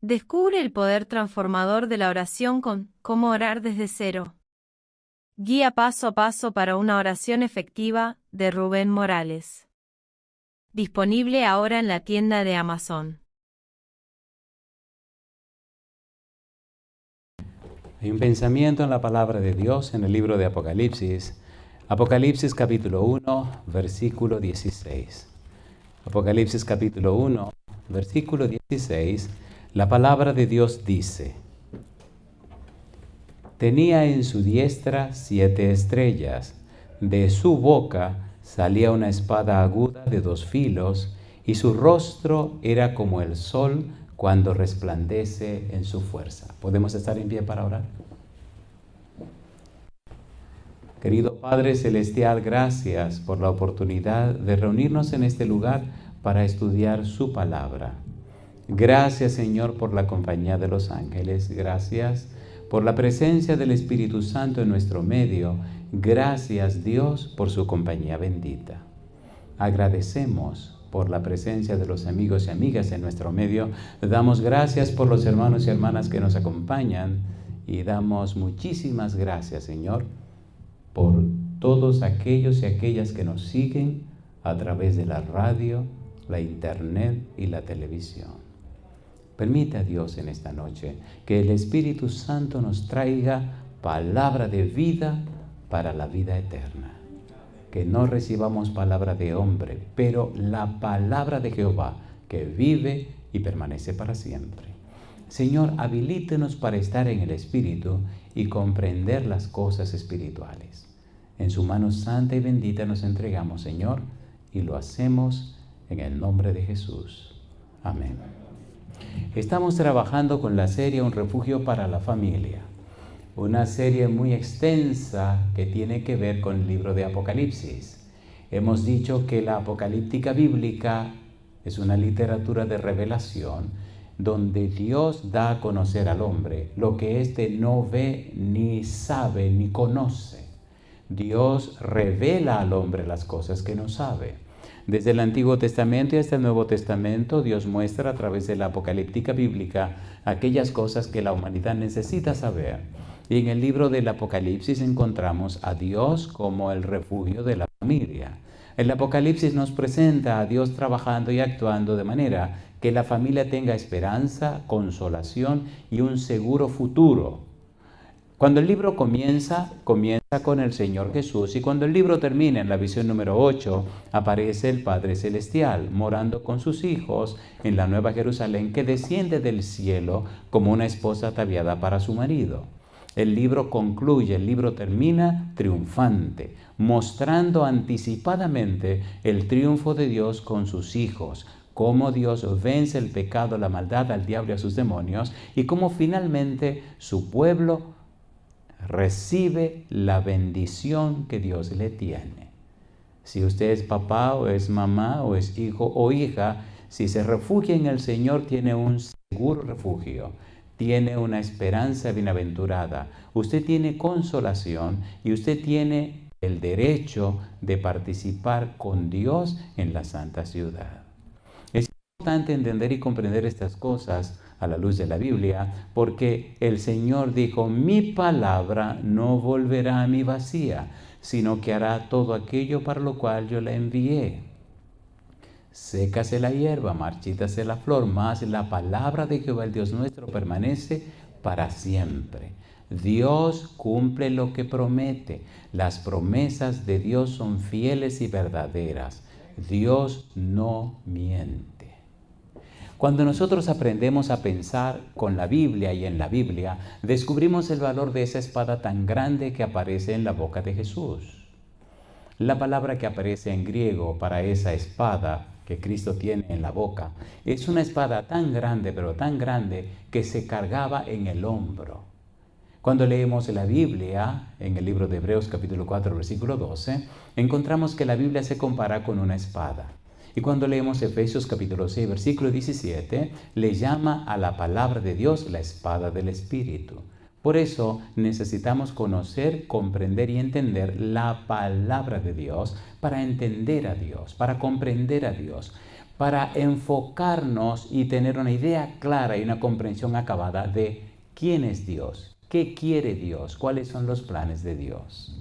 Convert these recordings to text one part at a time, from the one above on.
Descubre el poder transformador de la oración con Cómo orar desde cero. Guía paso a paso para una oración efectiva, de Rubén Morales. Disponible ahora en la tienda de Amazon. Hay un pensamiento en la palabra de Dios en el libro de Apocalipsis. Apocalipsis capítulo 1, versículo 16. Apocalipsis capítulo 1, versículo 16. La palabra de Dios dice: tenía en su diestra 7 estrellas, de su boca salía una espada aguda de 2 filos, y su rostro era como el sol cuando resplandece en su fuerza. ¿Podemos estar en pie para orar? Querido Padre Celestial, gracias por la oportunidad de reunirnos en este lugar para estudiar su palabra. Gracias, Señor, por la compañía de los ángeles. Gracias por la presencia del Espíritu Santo en nuestro medio. Gracias, Dios, por su compañía bendita. Agradecemos por la presencia de los amigos y amigas en nuestro medio. Damos gracias por los hermanos y hermanas que nos acompañan y damos muchísimas gracias, Señor, por todos aquellos y aquellas que nos siguen a través de la radio, la internet y la televisión. Permite a Dios en esta noche que el Espíritu Santo nos traiga palabra de vida para la vida eterna. Que no recibamos palabra de hombre, pero la palabra de Jehová, que vive y permanece para siempre. Señor, habilítenos para estar en el Espíritu y comprender las cosas espirituales. En su mano santa y bendita nos entregamos, Señor, y lo hacemos en el nombre de Jesús. Amén. Estamos trabajando con la serie Un refugio para la familia, una serie muy extensa que tiene que ver con el libro de Apocalipsis. Hemos dicho que la apocalíptica bíblica es una literatura de revelación donde Dios da a conocer al hombre lo que éste no ve, ni sabe, ni conoce. Dios revela al hombre las cosas que no sabe. Desde el Antiguo Testamento y hasta el Nuevo Testamento, Dios muestra a través de la apocalíptica bíblica aquellas cosas que la humanidad necesita saber. Y en el libro del Apocalipsis encontramos a Dios como el refugio de la familia. El Apocalipsis nos presenta a Dios trabajando y actuando de manera que la familia tenga esperanza, consolación y un seguro futuro. Cuando el libro comienza con el Señor Jesús, y cuando el libro termina en la visión número 8, aparece el Padre Celestial morando con sus hijos en la Nueva Jerusalén, que desciende del cielo como una esposa ataviada para su marido. El libro concluye, el libro termina triunfante, mostrando anticipadamente el triunfo de Dios con sus hijos, cómo Dios vence el pecado, la maldad, al diablo y a sus demonios, y cómo finalmente su pueblo recibe la bendición que Dios le tiene. Si usted es papá o es mamá o es hijo o hija, si se refugia en el Señor, tiene un seguro refugio, tiene una esperanza bienaventurada, usted tiene consolación y usted tiene el derecho de participar con Dios en la santa ciudad. Es importante entender y comprender estas cosas a la luz de la Biblia, porque el Señor dijo: mi palabra no volverá a mí vacía, sino que hará todo aquello para lo cual yo la envié. Sécase la hierba, marchítase la flor, mas la palabra de Jehová el Dios nuestro permanece para siempre. Dios cumple lo que promete. Las promesas de Dios son fieles y verdaderas. Dios no miente. Cuando nosotros aprendemos a pensar con la Biblia y en la Biblia, descubrimos el valor de esa espada tan grande que aparece en la boca de Jesús. La palabra que aparece en griego para esa espada que Cristo tiene en la boca es una espada tan grande, pero tan grande, que se cargaba en el hombro. Cuando leemos la Biblia, en el libro de Hebreos capítulo 4, versículo 12, encontramos que la Biblia se compara con una espada. Y cuando leemos Efesios capítulo 6, versículo 17, le llama a la palabra de Dios la espada del Espíritu. Por eso necesitamos conocer, comprender y entender la palabra de Dios para entender a Dios, para comprender a Dios. para enfocarnos y tener una idea clara y una comprensión acabada de quién es Dios, qué quiere Dios, cuáles son los planes de Dios.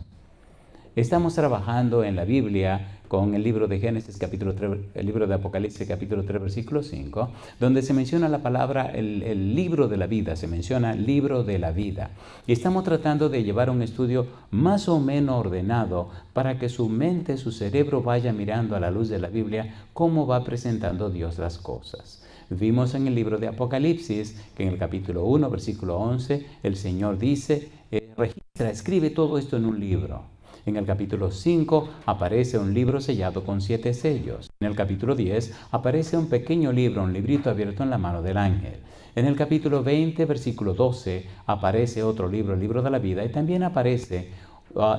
Estamos trabajando en la Biblia con el libro de Génesis capítulo 3, el libro de Apocalipsis capítulo 3 versículo 5, donde se menciona la palabra, el libro de la vida, se menciona libro de la vida. Y estamos tratando de llevar un estudio más o menos ordenado para que su mente, su cerebro vaya mirando a la luz de la Biblia cómo va presentando Dios las cosas. Vimos en el libro de Apocalipsis que en el capítulo 1, versículo 11, el Señor dice, registra, escribe todo esto en un libro. En el capítulo 5 aparece un libro sellado con 7 sellos. En el capítulo 10 aparece un pequeño libro, un librito abierto en la mano del ángel. En el capítulo 20, versículo 12, aparece otro libro, el libro de la vida, y también aparece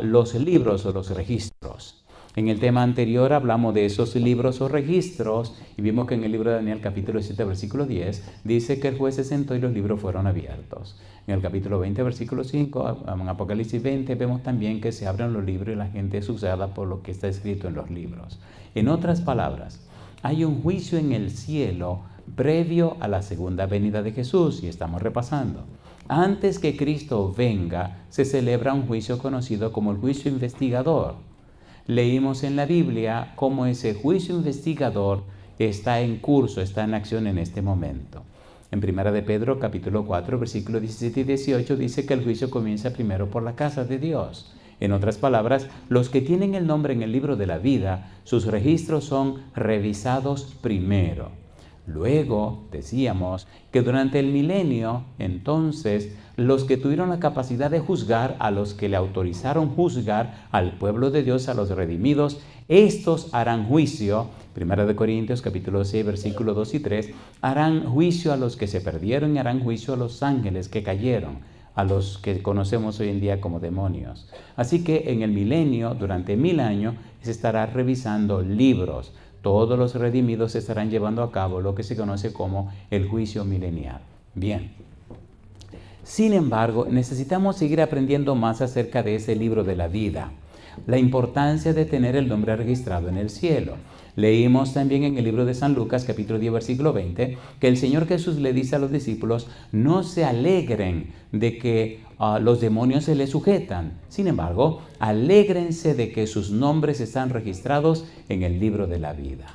los libros o los registros. En el tema anterior hablamos de esos libros o registros y vimos que en el libro de Daniel capítulo 7 versículo 10 dice que el juez se sentó y los libros fueron abiertos. En el capítulo 20 versículo 5, en Apocalipsis 20 vemos también que se abren los libros y la gente es usada por lo que está escrito en los libros. En otras palabras, hay un juicio en el cielo previo a la segunda venida de Jesús y estamos repasando. Antes que Cristo venga, se celebra un juicio conocido como el juicio investigador. Leímos en la Biblia cómo ese juicio investigador está en curso, está en acción en este momento. En 1 de Pedro, capítulo 4, versículos 17 y 18, dice que el juicio comienza primero por la casa de Dios. En otras palabras, los que tienen el nombre en el libro de la vida, sus registros son revisados primero. Luego, decíamos que durante el milenio, entonces, los que tuvieron la capacidad de juzgar, a los que le autorizaron juzgar al pueblo de Dios, a los redimidos, estos harán juicio. 1 Corintios capítulo 6, versículos 2 y 3, harán juicio a los que se perdieron y harán juicio a los ángeles que cayeron, a los que conocemos hoy en día como demonios. Así que en el milenio, durante 1000 años, se estará revisando libros. Todos los redimidos estarán llevando a cabo lo que se conoce como el juicio milenial. Bien. Sin embargo, necesitamos seguir aprendiendo más acerca de ese libro de la vida. La importancia de tener el nombre registrado en el cielo. Leímos también en el libro de San Lucas, capítulo 10, versículo 20, que el Señor Jesús le dice a los discípulos, no se alegren de que los demonios se les sujetan. Sin embargo, alégrense de que sus nombres están registrados en el libro de la vida.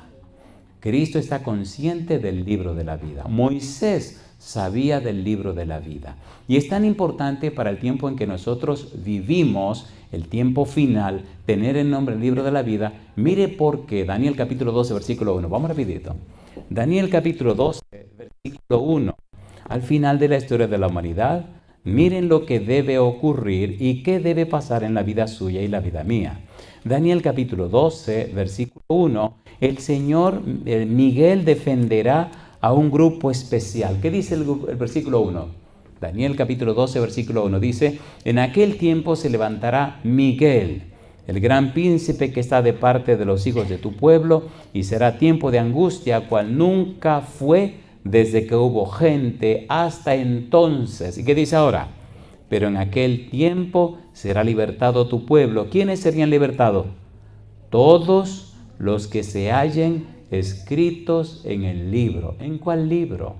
Cristo está consciente del libro de la vida. Moisés sabía del libro de la vida. Y es tan importante para el tiempo en que nosotros vivimos, el tiempo final, tener el nombre del libro de la vida. Mire por qué. Daniel capítulo 12, versículo 1. Vamos rapidito. Daniel capítulo 12, versículo 1. Al final de la historia de la humanidad, miren lo que debe ocurrir y qué debe pasar en la vida suya y la vida mía. Daniel capítulo 12, versículo 1. El Señor Miguel defenderá a un grupo especial. ¿Qué dice el versículo 1? Daniel capítulo 12, versículo 1 dice, en aquel tiempo se levantará Miguel, el gran príncipe que está de parte de los hijos de tu pueblo, y será tiempo de angustia, cual nunca fue desde que hubo gente hasta entonces. ¿Y qué dice ahora? Pero en aquel tiempo será libertado tu pueblo. ¿Quiénes serían libertados? Todos los que se hallen escritos en el libro. ¿En cuál libro?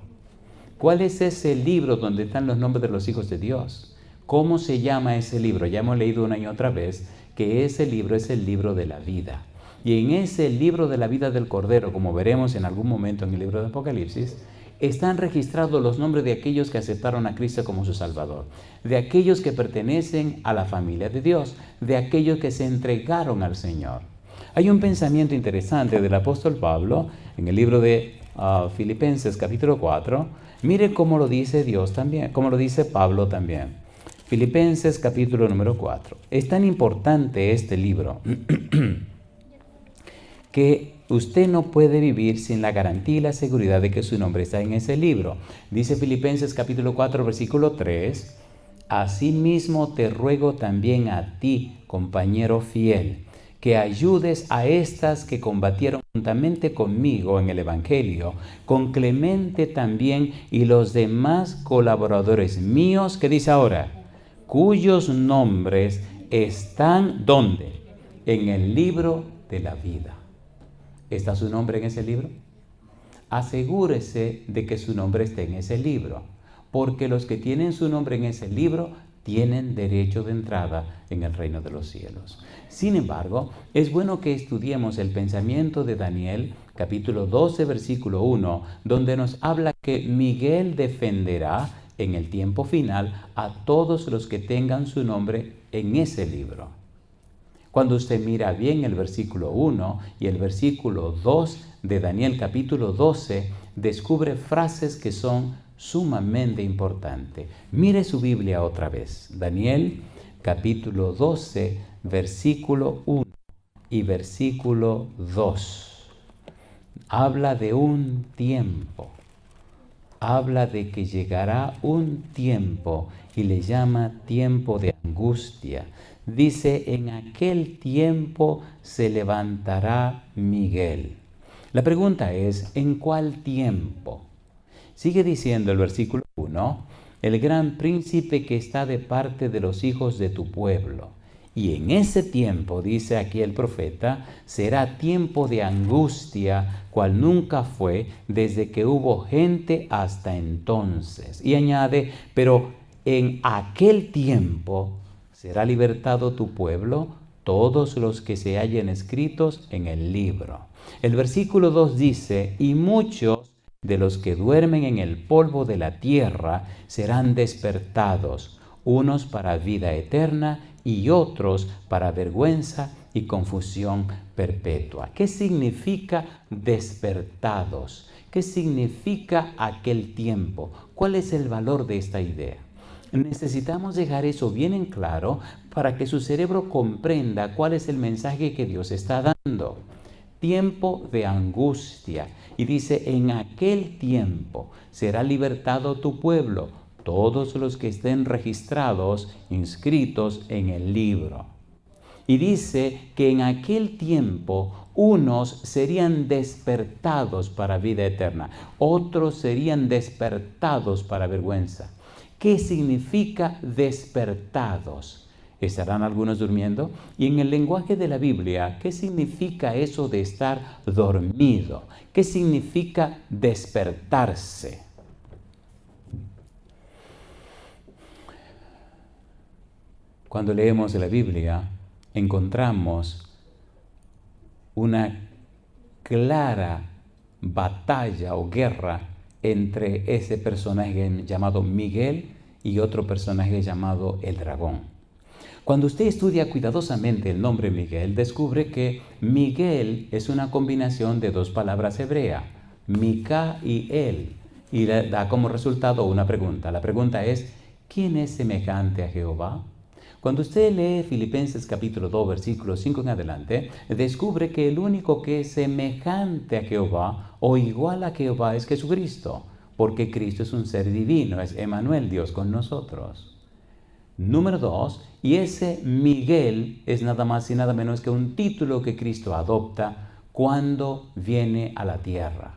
¿Cuál es ese libro donde están los nombres de los hijos de Dios? ¿Cómo se llama ese libro? Ya hemos leído una y otra vez que ese libro es el libro de la vida. Y en ese libro de la vida del Cordero, como veremos en algún momento en el libro de Apocalipsis, están registrados los nombres de aquellos que aceptaron a Cristo como su Salvador, de aquellos que pertenecen a la familia de Dios, de aquellos que se entregaron al Señor. Hay un pensamiento interesante del apóstol Pablo en el libro de Filipenses capítulo 4. Mire cómo lo dice Dios también, cómo lo dice Pablo también. Filipenses capítulo número 4. Es tan importante este libro que usted no puede vivir sin la garantía y la seguridad de que su nombre está en ese libro. Dice Filipenses capítulo 4, versículo 3. Asimismo te ruego también a ti, compañero fiel, que ayudes a estas que combatieron juntamente conmigo en el Evangelio, con Clemente también y los demás colaboradores míos, que dice ahora, cuyos nombres están, ¿dónde? En el libro de la vida. ¿Está su nombre en ese libro? asegúrese de que su nombre esté en ese libro, porque los que tienen su nombre en ese libro tienen derecho de entrada en el reino de los cielos. Sin embargo, es bueno que estudiemos el pensamiento de Daniel, capítulo 12, versículo 1, donde nos habla que Miguel defenderá en el tiempo final a todos los que tengan su nombre en ese libro. Cuando usted mira bien el versículo 1 y el versículo 2 de Daniel capítulo 12, descubre frases que son sumamente importantes. Mire su Biblia otra vez. Daniel capítulo 12, versículo 1 y versículo 2. Habla de un tiempo. Habla de que llegará un tiempo y le llama tiempo de angustia. Dice, en aquel tiempo se levantará Miguel. La pregunta es, ¿en cuál tiempo? Sigue diciendo el versículo 1, el gran príncipe que está de parte de los hijos de tu pueblo. Y en ese tiempo, dice aquí el profeta, será tiempo de angustia, cual nunca fue desde que hubo gente hasta entonces. Y añade, pero en aquel tiempo será libertado tu pueblo, todos los que se hallen escritos en el libro. El versículo 2 dice, y muchos de los que duermen en el polvo de la tierra serán despertados, unos para vida eterna y otros para vergüenza y confusión perpetua. ¿Qué significa despertados? ¿Qué significa aquel tiempo? ¿Cuál es el valor de esta idea? Necesitamos dejar eso bien en claro para que su cerebro comprenda cuál es el mensaje que Dios está dando. Tiempo de angustia. Y dice, en aquel tiempo será libertado tu pueblo, todos los que estén registrados, inscritos en el libro. Y dice que en aquel tiempo unos serían despertados para vida eterna, otros serían despertados para vergüenza. ¿Qué significa despertados? ¿Estarán algunos durmiendo? Y en el lenguaje de la Biblia, ¿qué significa eso de estar dormido? ¿Qué significa despertarse? Cuando leemos la Biblia, encontramos una clara batalla o guerra entre ese personaje llamado Miguel y otro personaje llamado el dragón. Cuando usted estudia cuidadosamente el nombre Miguel, descubre que Miguel es una combinación de dos palabras hebreas, Mica y El, y da como resultado una pregunta. La pregunta es, ¿quién es semejante a Jehová? Cuando usted lee Filipenses capítulo 2, versículo 5 en adelante, descubre que el único que es semejante a Jehová o igual a Jehová es Jesucristo, porque Cristo es un ser divino, es Emmanuel, Dios con nosotros. Número 2, y ese Miguel es nada más y nada menos que un título que Cristo adopta cuando viene a la tierra.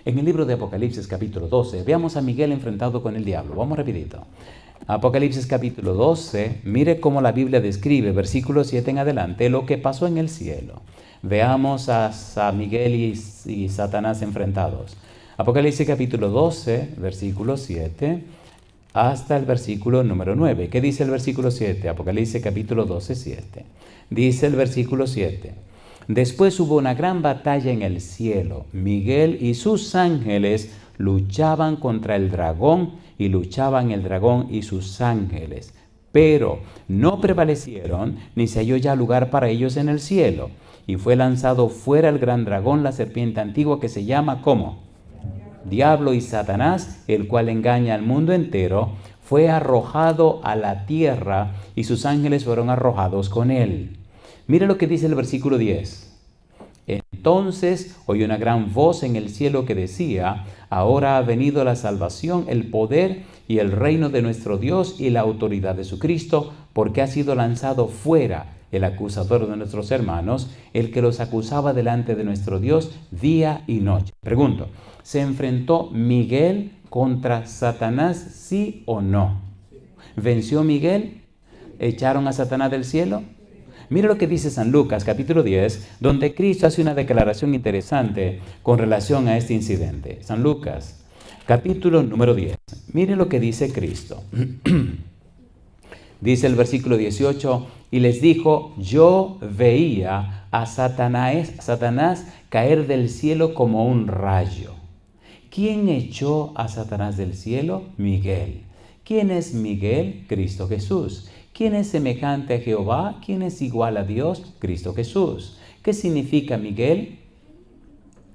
En el libro de Apocalipsis capítulo 12, veamos a Miguel enfrentado con el diablo. Vamos rapidito. Apocalipsis capítulo 12, mire cómo la Biblia describe, versículo 7 en adelante, lo que pasó en el cielo. Veamos a Miguel y Satanás enfrentados. Apocalipsis capítulo 12, versículo 7, hasta el versículo número 9. ¿Qué dice el versículo 7? Apocalipsis capítulo 12, 7. Dice el versículo 7. Después hubo una gran batalla en el cielo. Miguel y sus ángeles luchaban contra el dragón y luchaban el dragón y sus ángeles. Pero no prevalecieron, ni se halló ya lugar para ellos en el cielo. Y fue lanzado fuera el gran dragón, la serpiente antigua que se llama, ¿cómo? Diablo y Satanás, el cual engaña al mundo entero, fue arrojado a la tierra y sus ángeles fueron arrojados con él. Mire lo que dice el versículo 10. Entonces oí una gran voz en el cielo que decía, ahora ha venido la salvación, el poder y el reino de nuestro Dios y la autoridad de su Cristo, porque ha sido lanzado fuera el acusador de nuestros hermanos, el que los acusaba delante de nuestro Dios día y noche. Pregunto, ¿se enfrentó Miguel contra Satanás, sí o no? ¿Venció Miguel? ¿Echaron a Satanás del cielo? Mire lo que dice San Lucas, capítulo 10, donde Cristo hace una declaración interesante con relación a este incidente. San Lucas, capítulo número 10. Mire lo que dice Cristo. Dice el versículo 18, y les dijo, yo veía a Satanás caer del cielo como un rayo. ¿Quién echó a Satanás del cielo? Miguel. ¿Quién es Miguel? Cristo Jesús. ¿Quién es semejante a Jehová? ¿Quién es igual a Dios? Cristo Jesús. ¿Qué significa Miguel?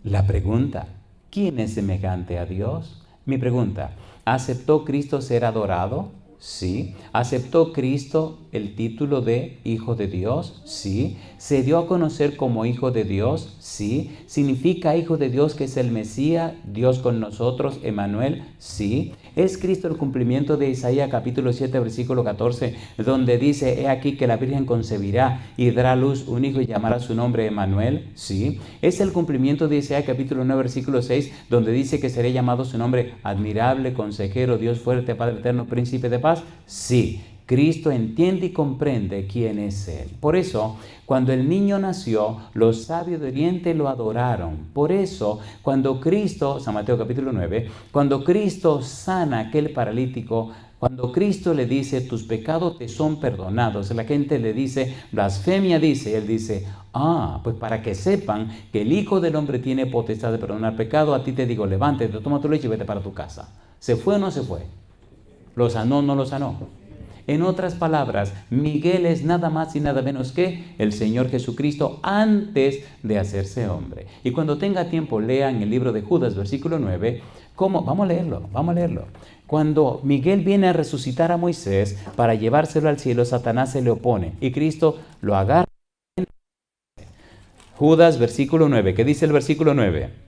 La pregunta, ¿quién es semejante a Dios? Mi pregunta, ¿aceptó Cristo ser adorado? Sí. ¿Aceptó Cristo el título de Hijo de Dios? Sí. ¿Se dio a conocer como Hijo de Dios? Sí. ¿Significa Hijo de Dios que es el Mesías, Dios con nosotros, Emmanuel? Sí. ¿Es Cristo el cumplimiento de Isaías capítulo 7, versículo 14, donde dice, he aquí que la Virgen concebirá y dará a luz un hijo y llamará su nombre Emmanuel? Sí. ¿Es el cumplimiento de Isaías capítulo 9, versículo 6, donde dice que será llamado su nombre admirable, consejero, Dios fuerte, Padre eterno, príncipe de paz? Sí. Cristo entiende y comprende quién es Él. Por eso, cuando el niño nació, los sabios de Oriente lo adoraron. Por eso, cuando Cristo, San Mateo capítulo 9, cuando Cristo sana a aquel paralítico, cuando Cristo le dice, tus pecados te son perdonados, la gente le dice, blasfemia dice, y él dice, pues para que sepan que el Hijo del Hombre tiene potestad de perdonar pecado, a ti te digo, levántate, toma tu leche y vete para tu casa. ¿Se fue o no se fue? ¿Lo sanó o no lo sanó? En otras palabras, Miguel es nada más y nada menos que el Señor Jesucristo antes de hacerse hombre. Y cuando tenga tiempo, lea en el libro de Judas, versículo 9, vamos a leerlo. Cuando Miguel viene a resucitar a Moisés para llevárselo al cielo, Satanás se le opone y Cristo lo agarra. Judas, versículo 9, ¿qué dice el versículo 9?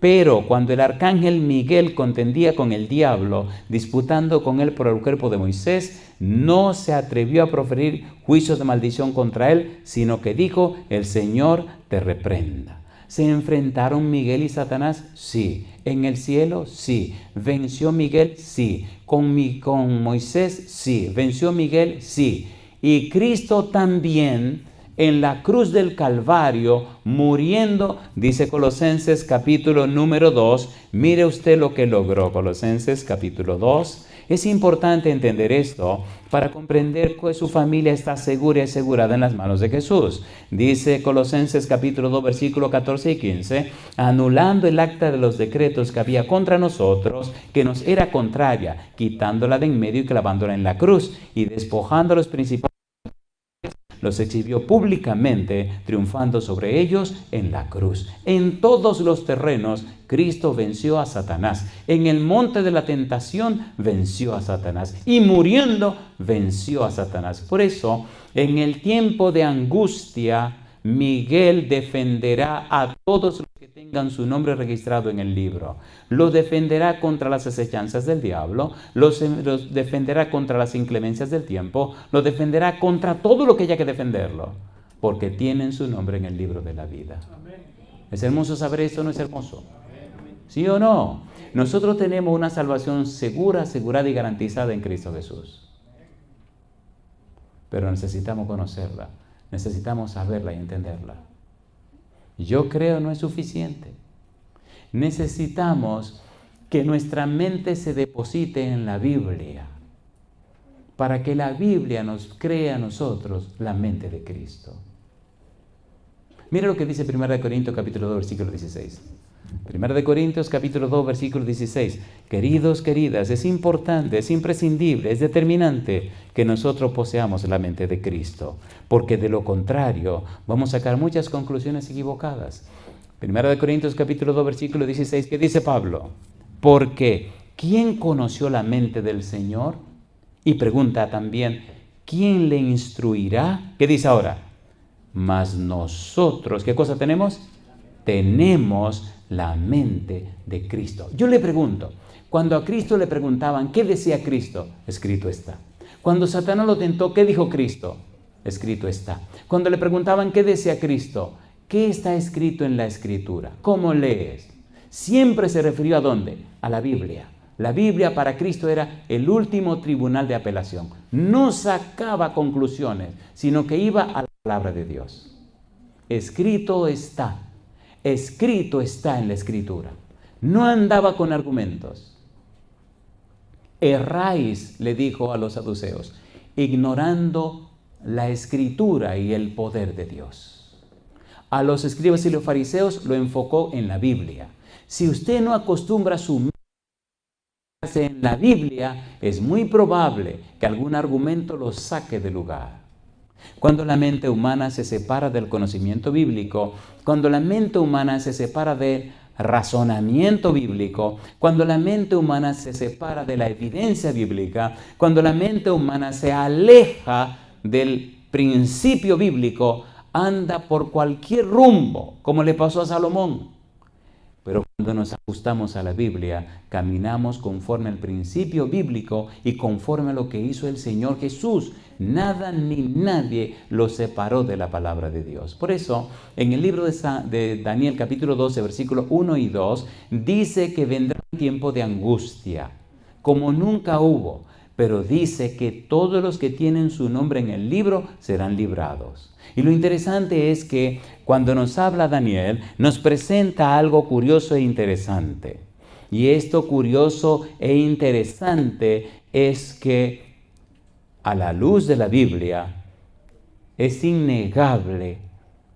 Pero cuando el arcángel Miguel contendía con el diablo, disputando con él por el cuerpo de Moisés, no se atrevió a proferir juicios de maldición contra él, sino que dijo, el Señor te reprenda. ¿Se enfrentaron Miguel y Satanás? Sí. ¿En el cielo? Sí. ¿Venció Miguel? Sí. ¿Con Moisés? Sí. ¿Venció Miguel? Sí. Y Cristo también, en la cruz del Calvario, muriendo, dice Colosenses capítulo número 2, mire usted lo que logró, Colosenses capítulo 2. Es importante entender esto para comprender que su familia está segura y asegurada en las manos de Jesús. Dice Colosenses capítulo 2, versículo 14 y 15, anulando el acta de los decretos que había contra nosotros, que nos era contraria, quitándola de en medio y clavándola en la cruz, y despojando a los principales, los exhibió públicamente, triunfando sobre ellos en la cruz. En todos los terrenos, Cristo venció a Satanás. En el monte de la tentación, venció a Satanás. Y muriendo, venció a Satanás. Por eso, en el tiempo de angustia, Miguel defenderá a todos los que tengan su nombre registrado en el libro. Los defenderá contra las acechanzas del diablo, los defenderá contra las inclemencias del tiempo, los defenderá contra todo lo que haya que defenderlo, porque tienen su nombre en el libro de la vida. ¿Es hermoso saber esto o no es hermoso? ¿Sí o no? Nosotros tenemos una salvación segura, asegurada y garantizada en Cristo Jesús. Pero necesitamos conocerla. Necesitamos saberla y entenderla. Yo creo no es suficiente. Necesitamos que nuestra mente se deposite en la Biblia, para que la Biblia nos crea a nosotros la mente de Cristo. Mira lo que dice 1 Corintios capítulo 2, versículo 16. 1 Corintios capítulo 2, versículo 16. Queridos, queridas, es importante, es imprescindible, es determinante que nosotros poseamos la mente de Cristo, porque de lo contrario vamos a sacar muchas conclusiones equivocadas. 1 Corintios capítulo 2, versículo 16, ¿qué dice Pablo? Porque ¿quién conoció la mente del Señor? Y pregunta también, ¿quién le instruirá? ¿Qué dice ahora? Mas nosotros, ¿qué cosa tenemos? Tenemos la mente de Cristo. Yo le pregunto, cuando a Cristo le preguntaban, ¿qué decía Cristo? Escrito está. Cuando Satanás lo tentó, ¿qué dijo Cristo? Escrito está. Cuando le preguntaban, ¿qué decía Cristo? ¿Qué está escrito en la Escritura? ¿Cómo lees? Siempre se refirió ¿a dónde? A la Biblia. La Biblia para Cristo era el último tribunal de apelación. No sacaba conclusiones, sino que iba a la palabra de Dios. Escrito está en la Escritura. No andaba con argumentos. Erráis, le dijo a los saduceos, ignorando la Escritura y el poder de Dios. A los escribas y los fariseos lo enfocó en la Biblia. Si usted no acostumbra su mente en la Biblia, es muy probable que algún argumento lo saque de lugar. Cuando la mente humana se separa del conocimiento bíblico, cuando la mente humana se separa del razonamiento bíblico, cuando la mente humana se separa de la evidencia bíblica, cuando la mente humana se aleja del principio bíblico, anda por cualquier rumbo, como le pasó a Salomón. Pero cuando nos ajustamos a la Biblia, caminamos conforme al principio bíblico y conforme a lo que hizo el Señor Jesús. Nada ni nadie lo separó de la palabra de Dios. Por eso, en el libro de Daniel capítulo 12, versículos 1 y 2, dice que vendrá un tiempo de angustia, como nunca hubo. Pero dice que todos los que tienen su nombre en el libro serán librados. Y lo interesante es que cuando nos habla Daniel, nos presenta algo curioso e interesante. Y esto curioso e interesante es que a la luz de la Biblia es innegable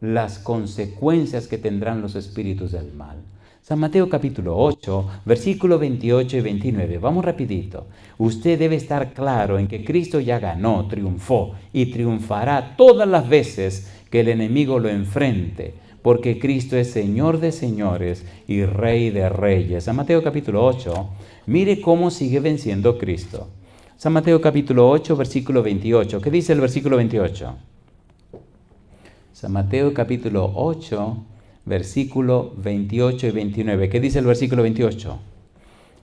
las consecuencias que tendrán los espíritus del mal. San Mateo capítulo 8, versículo 28 y 29. Vamos rapidito. Usted debe estar claro en que Cristo ya ganó, triunfó y triunfará todas las veces que el enemigo lo enfrente, porque Cristo es Señor de señores y Rey de reyes. San Mateo capítulo 8, mire cómo sigue venciendo Cristo. San Mateo capítulo 8, versículo 28. ¿Qué dice el versículo 28? San Mateo capítulo 8, versículo 28 y 29. ¿Qué dice el versículo 28?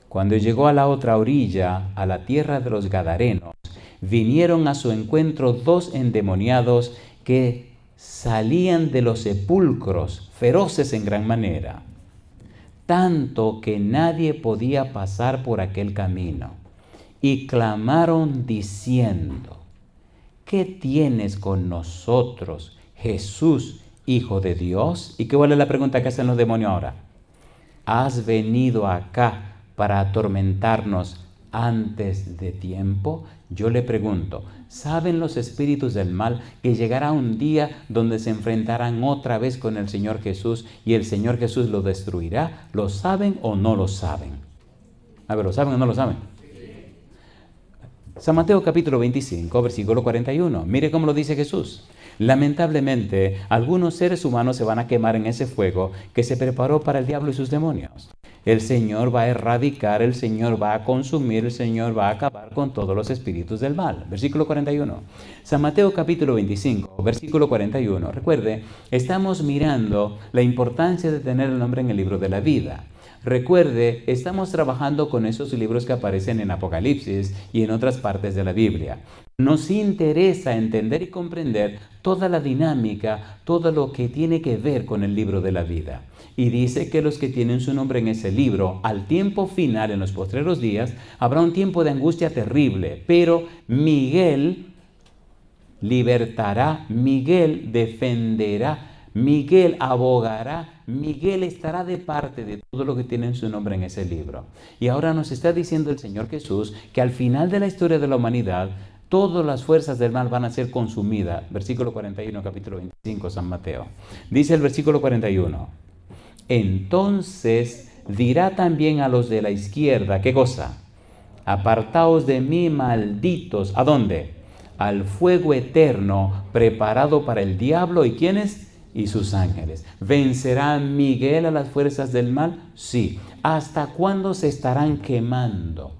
Cuando llegó a la otra orilla, a la tierra de los Gadarenos, vinieron a su encuentro dos endemoniados que salían de los sepulcros, feroces en gran manera, tanto que nadie podía pasar por aquel camino. Y clamaron diciendo: ¿qué tienes con nosotros, Jesús, Hijo de Dios? ¿Y qué vale la pregunta que hacen los demonios ahora? ¿Has venido acá para atormentarnos antes de tiempo? Yo le pregunto, ¿saben los espíritus del mal que llegará un día donde se enfrentarán otra vez con el Señor Jesús y el Señor Jesús lo destruirá? ¿Lo saben o no lo saben? A ver, ¿lo saben o no lo saben? San Mateo capítulo 25, versículo 41. Mire cómo lo dice Jesús. Lamentablemente, algunos seres humanos se van a quemar en ese fuego que se preparó para el diablo y sus demonios. El Señor va a erradicar, el Señor va a consumir, el Señor va a acabar con todos los espíritus del mal. Versículo 41. San Mateo capítulo 25, versículo 41. Recuerde, estamos mirando la importancia de tener el nombre en el libro de la vida. Recuerde, estamos trabajando con esos libros que aparecen en Apocalipsis y en otras partes de la Biblia. Nos interesa entender y comprender toda la dinámica, todo lo que tiene que ver con el libro de la vida. Y dice que los que tienen su nombre en ese libro, al tiempo final, en los postreros días, habrá un tiempo de angustia terrible, pero Miguel libertará, Miguel defenderá, Miguel abogará, Miguel estará de parte de todo lo que tiene su nombre en ese libro. Y ahora nos está diciendo el Señor Jesús que al final de la historia de la humanidad, todas las fuerzas del mal van a ser consumidas. Versículo 41, capítulo 25, San Mateo. Dice el versículo 41. Entonces dirá también a los de la izquierda, ¿qué cosa? Apartaos de mí, malditos. ¿A dónde? Al fuego eterno preparado para el diablo. ¿Y quiénes? Y sus ángeles. ¿Vencerá Miguel a las fuerzas del mal? Sí. ¿Hasta cuándo se estarán quemando?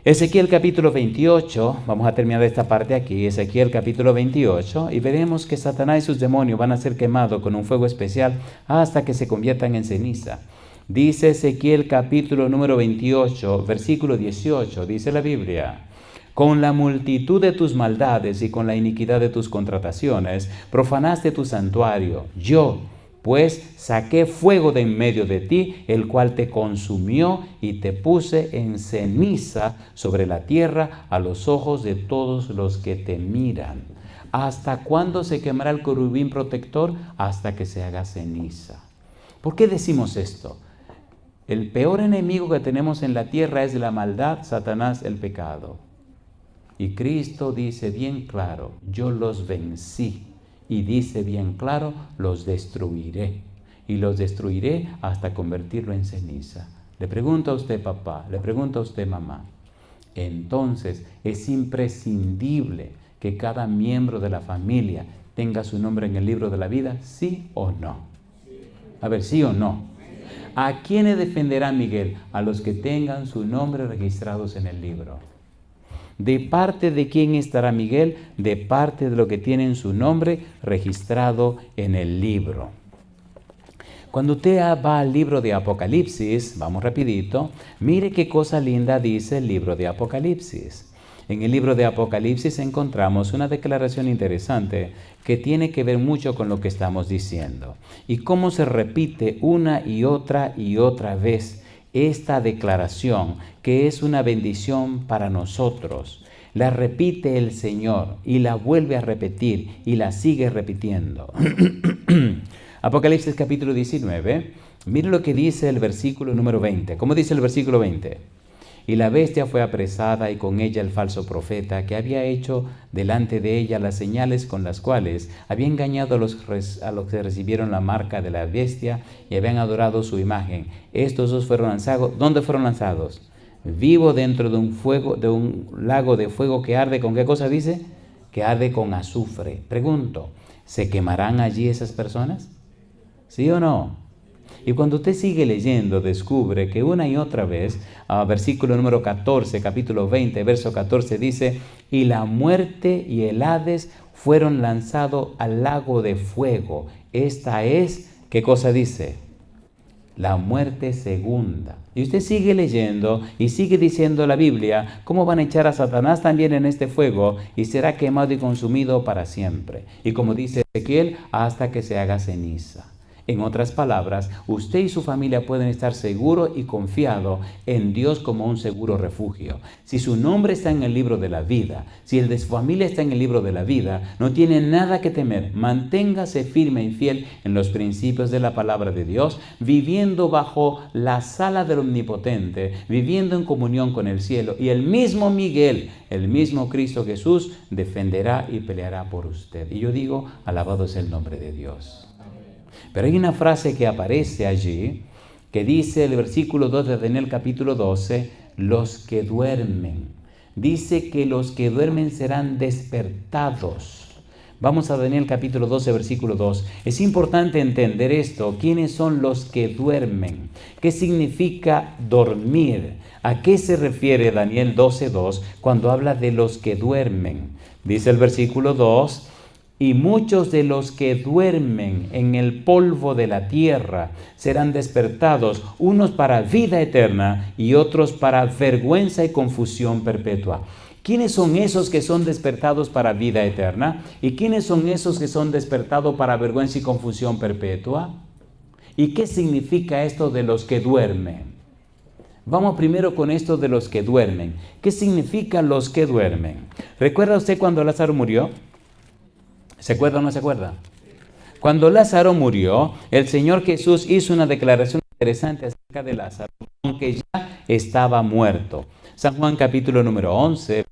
Ezequiel capítulo 28, vamos a terminar esta parte aquí, Ezequiel capítulo 28, y veremos que Satanás y sus demonios van a ser quemados con un fuego especial hasta que se conviertan en ceniza. Dice Ezequiel capítulo número 28, versículo 18, dice la Biblia: con la multitud de tus maldades y con la iniquidad de tus contrataciones, profanaste tu santuario. Yo, pues, saqué fuego de en medio de ti, el cual te consumió y te puse en ceniza sobre la tierra a los ojos de todos los que te miran. ¿hasta cuándo se quemará el querubín protector? Hasta que se haga ceniza. ¿Por qué decimos esto? El peor enemigo que tenemos en la tierra es la maldad, Satanás, el pecado. Y Cristo dice bien claro, yo los vencí. Y dice bien claro, los destruiré. Y los destruiré hasta convertirlo en ceniza. Le pregunto a usted, papá, le pregunto a usted, mamá. Entonces es imprescindible que cada miembro de la familia tenga su nombre en el libro de la vida, ¿sí o no? A ver, ¿sí o no? ¿A quiénes defenderá Miguel? A los que tengan su nombre registrados en el libro. ¿De parte de quién estará Miguel? De parte de los que tienen su nombre registrado en el libro. Cuando usted va al libro de Apocalipsis, vamos rapidito, mire qué cosa linda dice el libro de Apocalipsis. En el libro de Apocalipsis encontramos una declaración interesante que tiene que ver mucho con lo que estamos diciendo. Y cómo se repite una y otra vez esta declaración, que es una bendición para nosotros. La repite el Señor y la vuelve a repetir y la sigue repitiendo. Apocalipsis capítulo 19, mire lo que dice el versículo número 20. ¿Cómo dice el versículo 20? Y la bestia fue apresada y con ella el falso profeta que había hecho delante de ella las señales con las cuales había engañado a los que recibieron la marca de la bestia y habían adorado su imagen. Estos dos fueron lanzados. ¿Dónde fueron lanzados? Vivo dentro de un lago de fuego que arde. ¿Con qué cosa dice? Que arde con azufre. Pregunto, ¿se quemarán allí esas personas? ¿Sí o no? Y cuando usted sigue leyendo, descubre que una y otra vez, versículo número 14, capítulo 20, verso 14, dice, y la muerte y el Hades fueron lanzados al lago de fuego. Esta es, ¿qué cosa dice? La muerte segunda. Y usted sigue leyendo y sigue diciendo la Biblia, ¿cómo van a echar a Satanás también en este fuego? Y será quemado y consumido para siempre. Y como dice Ezequiel, hasta que se haga ceniza. En otras palabras, usted y su familia pueden estar seguros y confiados en Dios como un seguro refugio. Si su nombre está en el libro de la vida, si el de su familia está en el libro de la vida, no tiene nada que temer. Manténgase firme y fiel en los principios de la palabra de Dios, viviendo bajo la sala del Omnipotente, viviendo en comunión con el cielo. Y el mismo Miguel, el mismo Cristo Jesús, defenderá y peleará por usted. Y yo digo, alabado es el nombre de Dios. Pero hay una frase que aparece allí, que dice el versículo 2 de Daniel capítulo 12, los que duermen. Dice que los que duermen serán despertados. Vamos a Daniel capítulo 12, versículo 2. Es importante entender esto. ¿Quiénes son los que duermen? ¿Qué significa dormir? ¿A qué se refiere Daniel 12, 2 cuando habla de los que duermen? Dice el versículo 2, y muchos de los que duermen en el polvo de la tierra serán despertados, unos para vida eterna y otros para vergüenza y confusión perpetua. ¿Quiénes son esos que son despertados para vida eterna? ¿Y quiénes son esos que son despertados para vergüenza y confusión perpetua? ¿Y qué significa esto de los que duermen? Vamos primero con esto de los que duermen. ¿Qué significa los que duermen? ¿Recuerda usted cuando Lázaro murió? ¿Se acuerda o no se acuerda? Cuando Lázaro murió, el Señor Jesús hizo una declaración interesante acerca de Lázaro, aunque ya estaba muerto. San Juan capítulo número 11,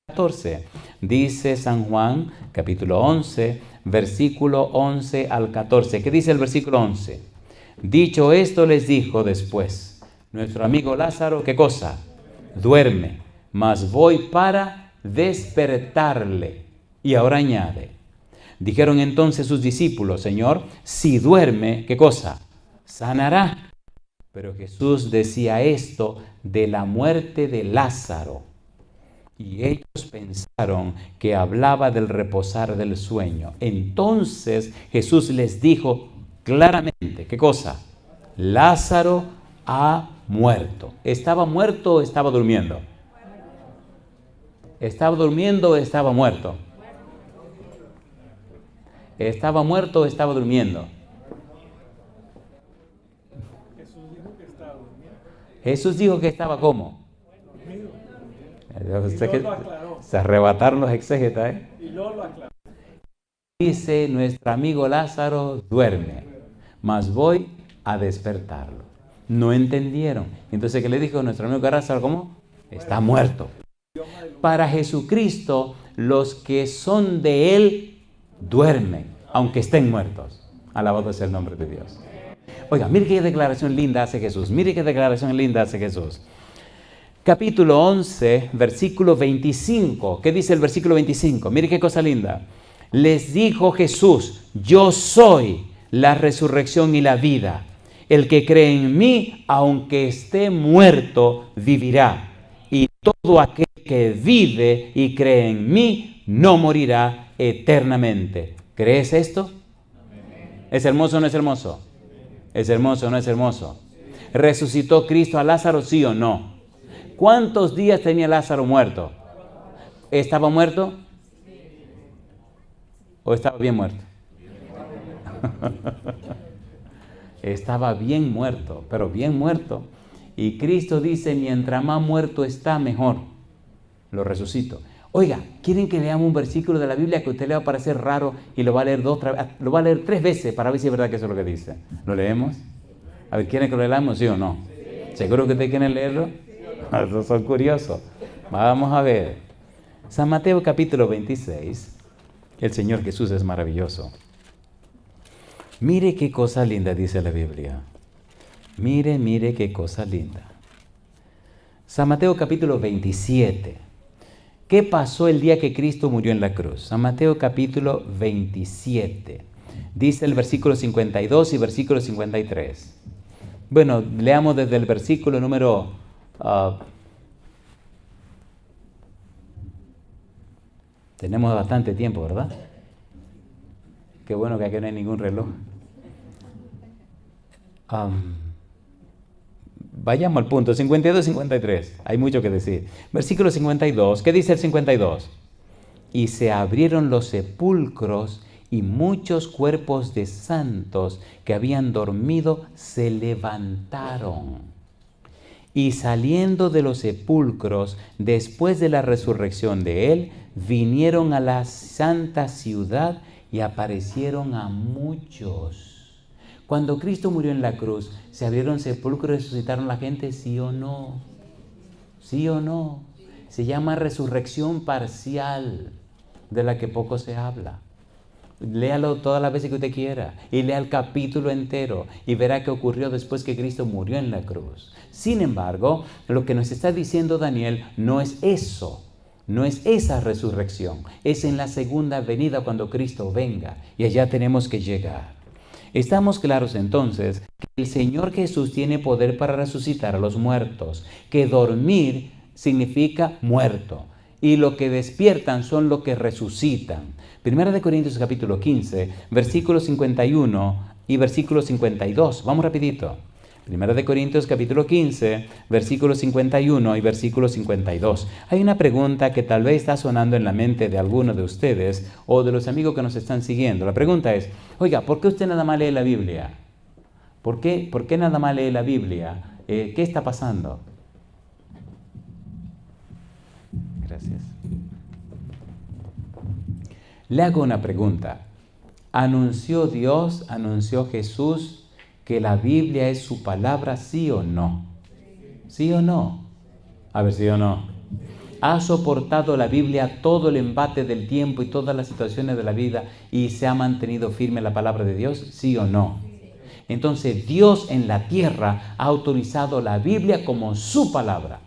14. Dice San Juan capítulo 11, versículo 11 al 14. ¿Qué dice el versículo 11? Dicho esto les dijo después, nuestro amigo Lázaro, ¿qué cosa? Duerme, mas voy para despertarle. Y ahora añade, dijeron entonces sus discípulos, Señor, si duerme, ¿qué cosa? Sanará. Pero Jesús decía esto de la muerte de Lázaro. Y ellos pensaron que hablaba del reposar del sueño. Entonces Jesús les dijo claramente, ¿qué cosa? Lázaro ha muerto. ¿Estaba muerto o estaba durmiendo? ¿Estaba durmiendo o estaba muerto? ¿Estaba muerto o estaba durmiendo? Jesús dijo que estaba ¿cómo? Se arrebataron los exégetas, ¿eh? Dice, nuestro amigo Lázaro duerme, mas voy a despertarlo. No entendieron. Entonces, ¿qué le dijo nuestro amigo Lázaro? ¿Cómo? Está muerto. Para Jesucristo, los que son de Él duermen, aunque estén muertos. Alabado sea el nombre de Dios. Oiga, mire qué declaración linda hace Jesús. Mire qué declaración linda hace Jesús. Capítulo 11, versículo 25. ¿Qué dice el versículo 25? Mire qué cosa linda. Les dijo Jesús, yo soy la resurrección y la vida. El que cree en mí, aunque esté muerto, vivirá. Y todo aquel que vive y cree en mí, no morirá eternamente. ¿Crees esto? ¿Es hermoso o no es hermoso? ¿Es hermoso o no es hermoso? ¿Resucitó Cristo a Lázaro, sí o no? ¿Cuántos días tenía Lázaro muerto? ¿Estaba muerto? ¿O estaba bien muerto? Estaba bien muerto, pero bien muerto. Y Cristo dice, mientras más muerto está, mejor. Lo resucito. Oiga, ¿quieren que leamos un versículo de la Biblia que a usted le va a parecer raro y lo va a leer lo va a leer 3 veces para ver si es verdad que eso es lo que dice? ¿Lo leemos? A ver, ¿quieren que lo leamos, sí o no? ¿Seguro que ustedes quieren leerlo? Esos son curiosos. Vamos a ver. San Mateo capítulo 26. El Señor Jesús es maravilloso. Mire qué cosa linda dice la Biblia. Mire qué cosa linda. San Mateo capítulo 27. ¿Qué pasó el día que Cristo murió en la cruz? San Mateo capítulo 27. Dice el versículo 52 y versículo 53. Bueno, leamos desde el versículo número... tenemos bastante tiempo, ¿verdad? Qué bueno que aquí no hay ningún reloj. Vayamos al punto, 52 y 53. Hay mucho que decir. Versículo 52. ¿Qué dice el 52? Y se abrieron los sepulcros y muchos cuerpos de santos que habían dormido se levantaron. Y saliendo de los sepulcros, después de la resurrección de él, vinieron a la santa ciudad y aparecieron a muchos. Cuando Cristo murió en la cruz, ¿se abrieron sepulcros y resucitaron la gente? ¿Sí o no? ¿Sí o no? Se llama resurrección parcial, de la que poco se habla. Léalo todas las veces que usted quiera y lea el capítulo entero y verá qué ocurrió después que Cristo murió en la cruz. Sin embargo, lo que nos está diciendo Daniel no es eso, no es esa resurrección, es en la segunda venida cuando Cristo venga y allá tenemos que llegar. Estamos claros entonces que el Señor Jesús tiene poder para resucitar a los muertos, que dormir significa muerto y lo que despiertan son los que resucitan. Primera de Corintios capítulo 15, versículo 51 y versículo 52. Vamos rapidito. Primera de Corintios capítulo 15, versículo 51 y versículo 52. Hay una pregunta que tal vez está sonando en la mente de algunos de ustedes o de los amigos que nos están siguiendo. La pregunta es, oiga, ¿por qué usted nada más lee la Biblia? ¿Por qué nada más lee la Biblia? ¿Qué está pasando? Gracias. Le hago una pregunta. ¿Anunció Dios, anunció Jesús que la Biblia es su palabra, sí o no? ¿Sí o no? A ver, ¿sí o no? ¿Ha soportado la Biblia todo el embate del tiempo y todas las situaciones de la vida y se ha mantenido firme la palabra de Dios? ¿Sí o no? Entonces Dios en la tierra ha autorizado la Biblia como su palabra.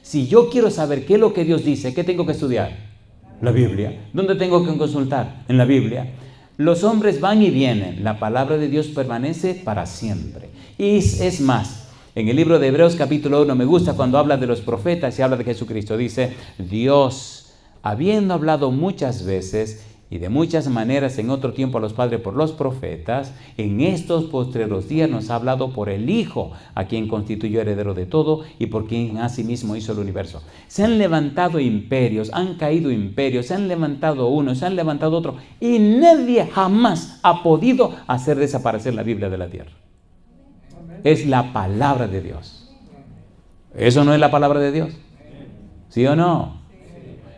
Si yo quiero saber qué es lo que Dios dice, ¿qué tengo que estudiar? La Biblia. ¿Dónde tengo que consultar? En la Biblia. Los hombres van y vienen. La palabra de Dios permanece para siempre. Y es más, en el libro de Hebreos capítulo 1 me gusta cuando habla de los profetas y habla de Jesucristo. Dice, Dios, habiendo hablado muchas veces y de muchas maneras en otro tiempo a los padres por los profetas, en estos postreros días nos ha hablado por el Hijo, a quien constituyó heredero de todo y por quien asimismo hizo el universo. Se han levantado imperios, han caído imperios, se han levantado unos, se han levantado otros, y nadie jamás ha podido hacer desaparecer la Biblia de la tierra. Es la palabra de Dios. ¿Eso no es la palabra de Dios? ¿Sí o no?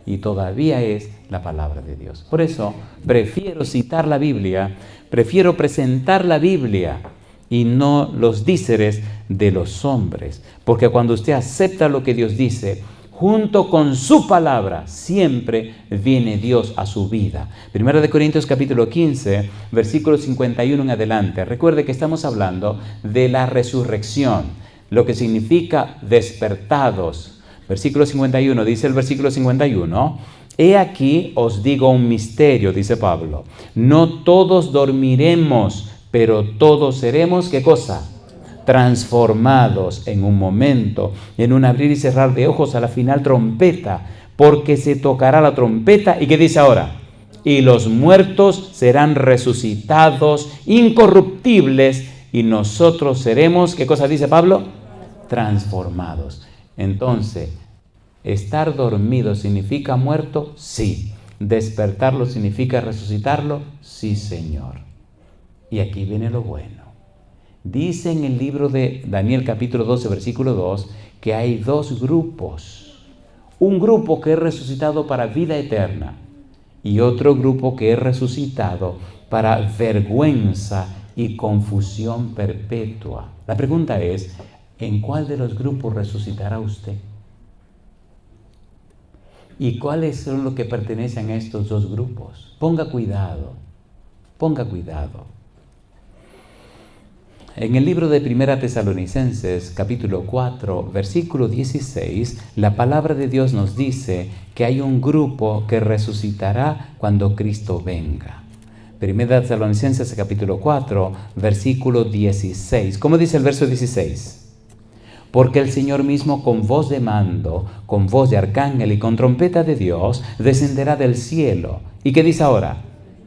y todavía es la palabra de Dios. Por eso prefiero citar la Biblia, prefiero presentar la Biblia y no los díceres de los hombres. Porque cuando usted acepta lo que Dios dice, junto con su palabra, siempre viene Dios a su vida. Primera de Corintios capítulo 15, versículo 51 en adelante. Recuerde que estamos hablando de la resurrección, lo que significa despertados. Versículo 51, dice el versículo 51, he aquí os digo un misterio, dice Pablo, no todos dormiremos, pero todos seremos, ¿qué cosa? Transformados en un momento, en un abrir y cerrar de ojos, a la final trompeta, porque se tocará la trompeta. ¿Y qué dice ahora? Y los muertos serán resucitados, incorruptibles, y nosotros seremos, ¿qué cosa dice Pablo? Transformados. Entonces, ¿estar dormido significa muerto? Sí. ¿Despertarlo significa resucitarlo? Sí, Señor. Y aquí viene lo bueno. Dice en el libro de Daniel capítulo 12, versículo 2, que hay dos grupos. Un grupo que es resucitado para vida eterna y otro grupo que es resucitado para vergüenza y confusión perpetua. La pregunta es, ¿en cuál de los grupos resucitará usted? ¿Y cuáles son los que pertenecen a estos dos grupos? Ponga cuidado, ponga cuidado. En el libro de Primera Tesalonicenses, capítulo 4, versículo 16, la palabra de Dios nos dice que hay un grupo que resucitará cuando Cristo venga. Primera Tesalonicenses, capítulo 4, versículo 16. ¿Cómo dice el verso 16? Porque el Señor mismo con voz de mando, con voz de arcángel y con trompeta de Dios, descenderá del cielo. ¿Y qué dice ahora?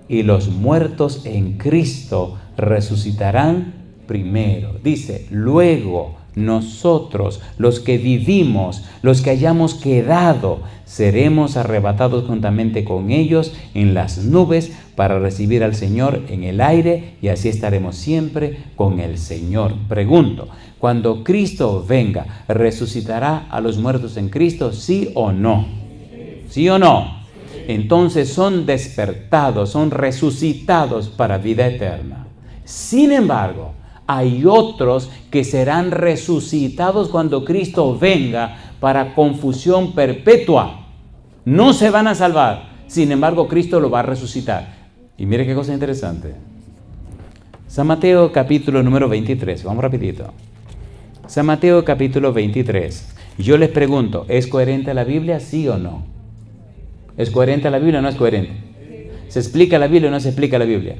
Y los muertos en Cristo resucitarán primero. Dice, luego nosotros, los que vivimos, los que hayamos quedado, seremos arrebatados juntamente con ellos en las nubes para recibir al Señor en el aire, y así estaremos siempre con el Señor. Pregunto, cuando Cristo venga, ¿resucitará a los muertos en Cristo? ¿Sí o no? ¿Sí o no? Entonces son despertados, son resucitados para vida eterna. Sin embargo, hay otros que serán resucitados cuando Cristo venga para confusión perpetua. No se van a salvar. Sin embargo, Cristo lo va a resucitar. Y mire qué cosa interesante. San Mateo capítulo número 23. Vamos rapidito. San Mateo capítulo 23. Yo les pregunto, ¿es coherente la Biblia? ¿Sí o no? ¿Es coherente la Biblia o no es coherente? ¿Se explica la Biblia o no se explica la Biblia?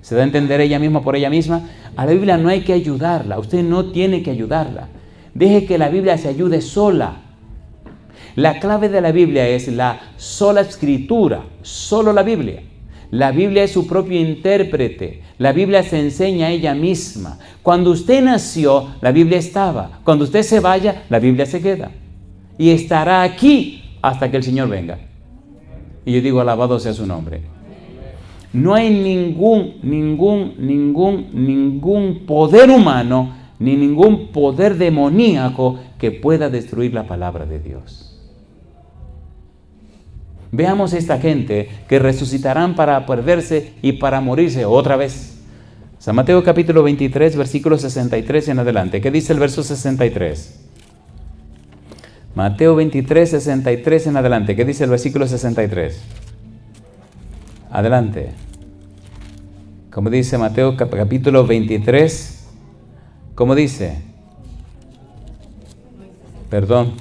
¿Se da a entender ella misma por ella misma? A la Biblia no hay que ayudarla. Usted no tiene que ayudarla. Deje que la Biblia se ayude sola. La clave de la Biblia es la sola escritura, solo la Biblia. La Biblia es su propio intérprete. La Biblia se enseña a ella misma. Cuando usted nació, la Biblia estaba. Cuando usted se vaya, la Biblia se queda. Y estará aquí hasta que el Señor venga. Y yo digo, alabado sea su nombre. No hay ningún poder humano, ni ningún poder demoníaco que pueda destruir la palabra de Dios. Veamos esta gente que resucitarán para perderse y para morirse otra vez. San Mateo capítulo 23, versículo 63 en adelante. ¿Qué dice el verso 63? Mateo 23, 63 en adelante. ¿Qué dice el versículo 63? Adelante. Como dice Mateo capítulo 23, ¿cómo dice? Perdón.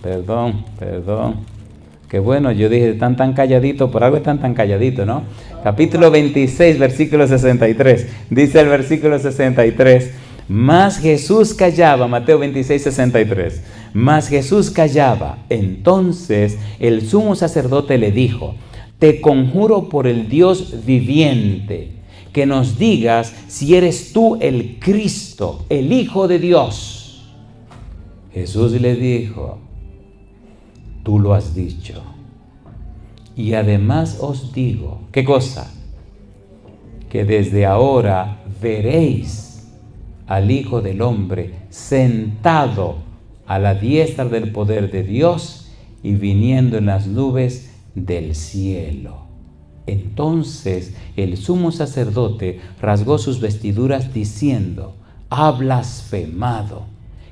Qué bueno, yo dije, están tan calladitos, por algo están tan calladitos, ¿no? Capítulo 26, versículo 63. Dice el versículo 63, mas Jesús callaba, Mateo 26, 63. Mas Jesús callaba. Entonces el sumo sacerdote le dijo, te conjuro por el Dios viviente, que nos digas si eres tú el Cristo, el Hijo de Dios. Jesús le dijo, tú lo has dicho. Y además os digo, ¿qué cosa? Que desde ahora veréis al Hijo del Hombre sentado a la diestra del poder de Dios y viniendo en las nubes del cielo. Entonces el sumo sacerdote rasgó sus vestiduras diciendo: ha blasfemado.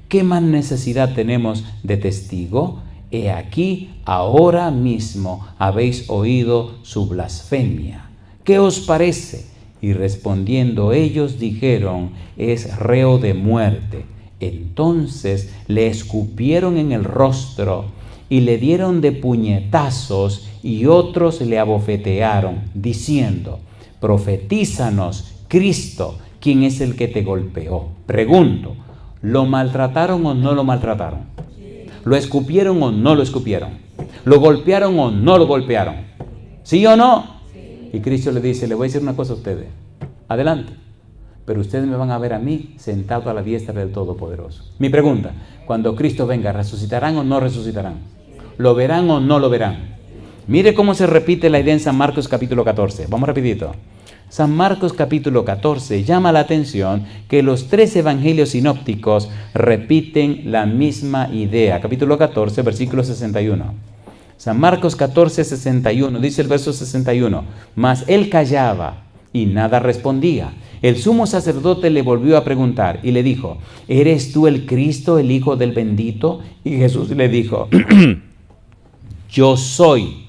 ¿Qué más necesidad tenemos de testigo? He aquí, ahora mismo habéis oído su blasfemia. ¿Qué os parece? Y respondiendo ellos dijeron: es reo de muerte. Entonces le escupieron en el rostro y le dieron de puñetazos, y otros le abofetearon, diciendo: profetízanos, Cristo, ¿quién es el que te golpeó? Pregunto, ¿lo maltrataron o no lo maltrataron? ¿Lo escupieron o no lo escupieron? ¿Lo golpearon o no lo golpearon? ¿Sí o no? Y Cristo le dice: le voy a decir una cosa a ustedes. Adelante. Pero ustedes me van a ver a mí sentado a la diestra del Todopoderoso. Mi pregunta: cuando Cristo venga, ¿resucitarán o no resucitarán? ¿Lo verán o no lo verán? Mire cómo se repite la idea en San Marcos capítulo 14. Vamos rapidito. San Marcos capítulo 14 llama la atención que los 3 evangelios sinópticos repiten la misma idea. Capítulo 14, versículo 61. San Marcos 14, 61, dice el verso 61. Mas él callaba y nada respondía. El sumo sacerdote le volvió a preguntar y le dijo: ¿eres tú el Cristo, el Hijo del bendito? Y Jesús le dijo: yo soy.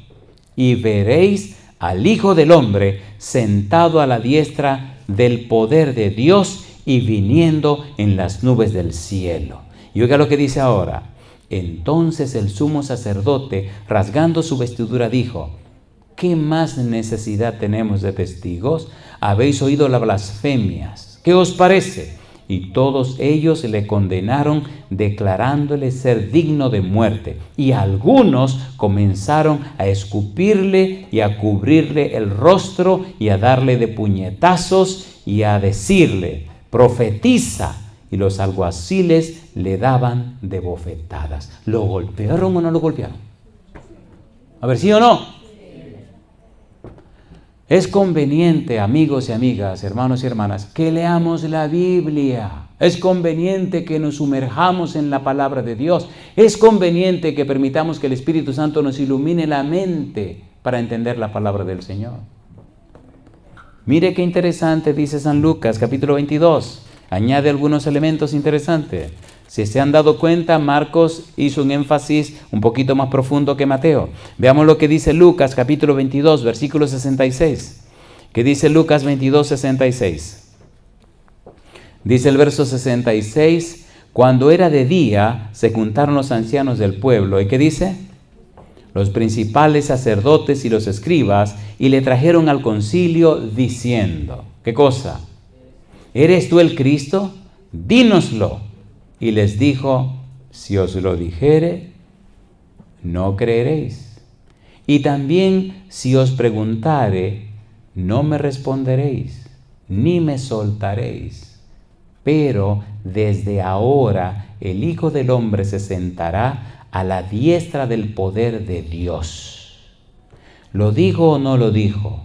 Y veréis al Hijo del Hombre sentado a la diestra del poder de Dios y viniendo en las nubes del cielo. Y oiga lo que dice ahora. Entonces el sumo sacerdote, rasgando su vestidura, dijo: ¿qué más necesidad tenemos de testigos? Habéis oído las blasfemias. ¿Qué os parece? Y todos ellos le condenaron, declarándole ser digno de muerte. Y algunos comenzaron a escupirle y a cubrirle el rostro y a darle de puñetazos y a decirle: profetiza. Y los alguaciles le daban de bofetadas. ¿Lo golpearon o no lo golpearon? A ver, ¿sí o no? Es conveniente, amigos y amigas, hermanos y hermanas, que leamos la Biblia. Es conveniente que nos sumerjamos en la palabra de Dios. Es conveniente que permitamos que el Espíritu Santo nos ilumine la mente para entender la palabra del Señor. Mire qué interesante dice San Lucas, capítulo 22. Añade algunos elementos interesantes. Si se han dado cuenta, Marcos hizo un énfasis un poquito más profundo que Mateo. Veamos lo que dice Lucas, capítulo 22, versículo 66. ¿Qué dice Lucas 22, 66? Dice el verso 66, cuando era de día, se juntaron los ancianos del pueblo. ¿Y qué dice? Los principales sacerdotes y los escribas, y le trajeron al concilio diciendo, ¿qué cosa? ¿Eres tú el Cristo? Dínoslo. Y les dijo: si os lo dijere, no creeréis. Y también si os preguntare, no me responderéis, ni me soltaréis. Pero desde ahora el Hijo del Hombre se sentará a la diestra del poder de Dios. ¿Lo dijo o no lo dijo?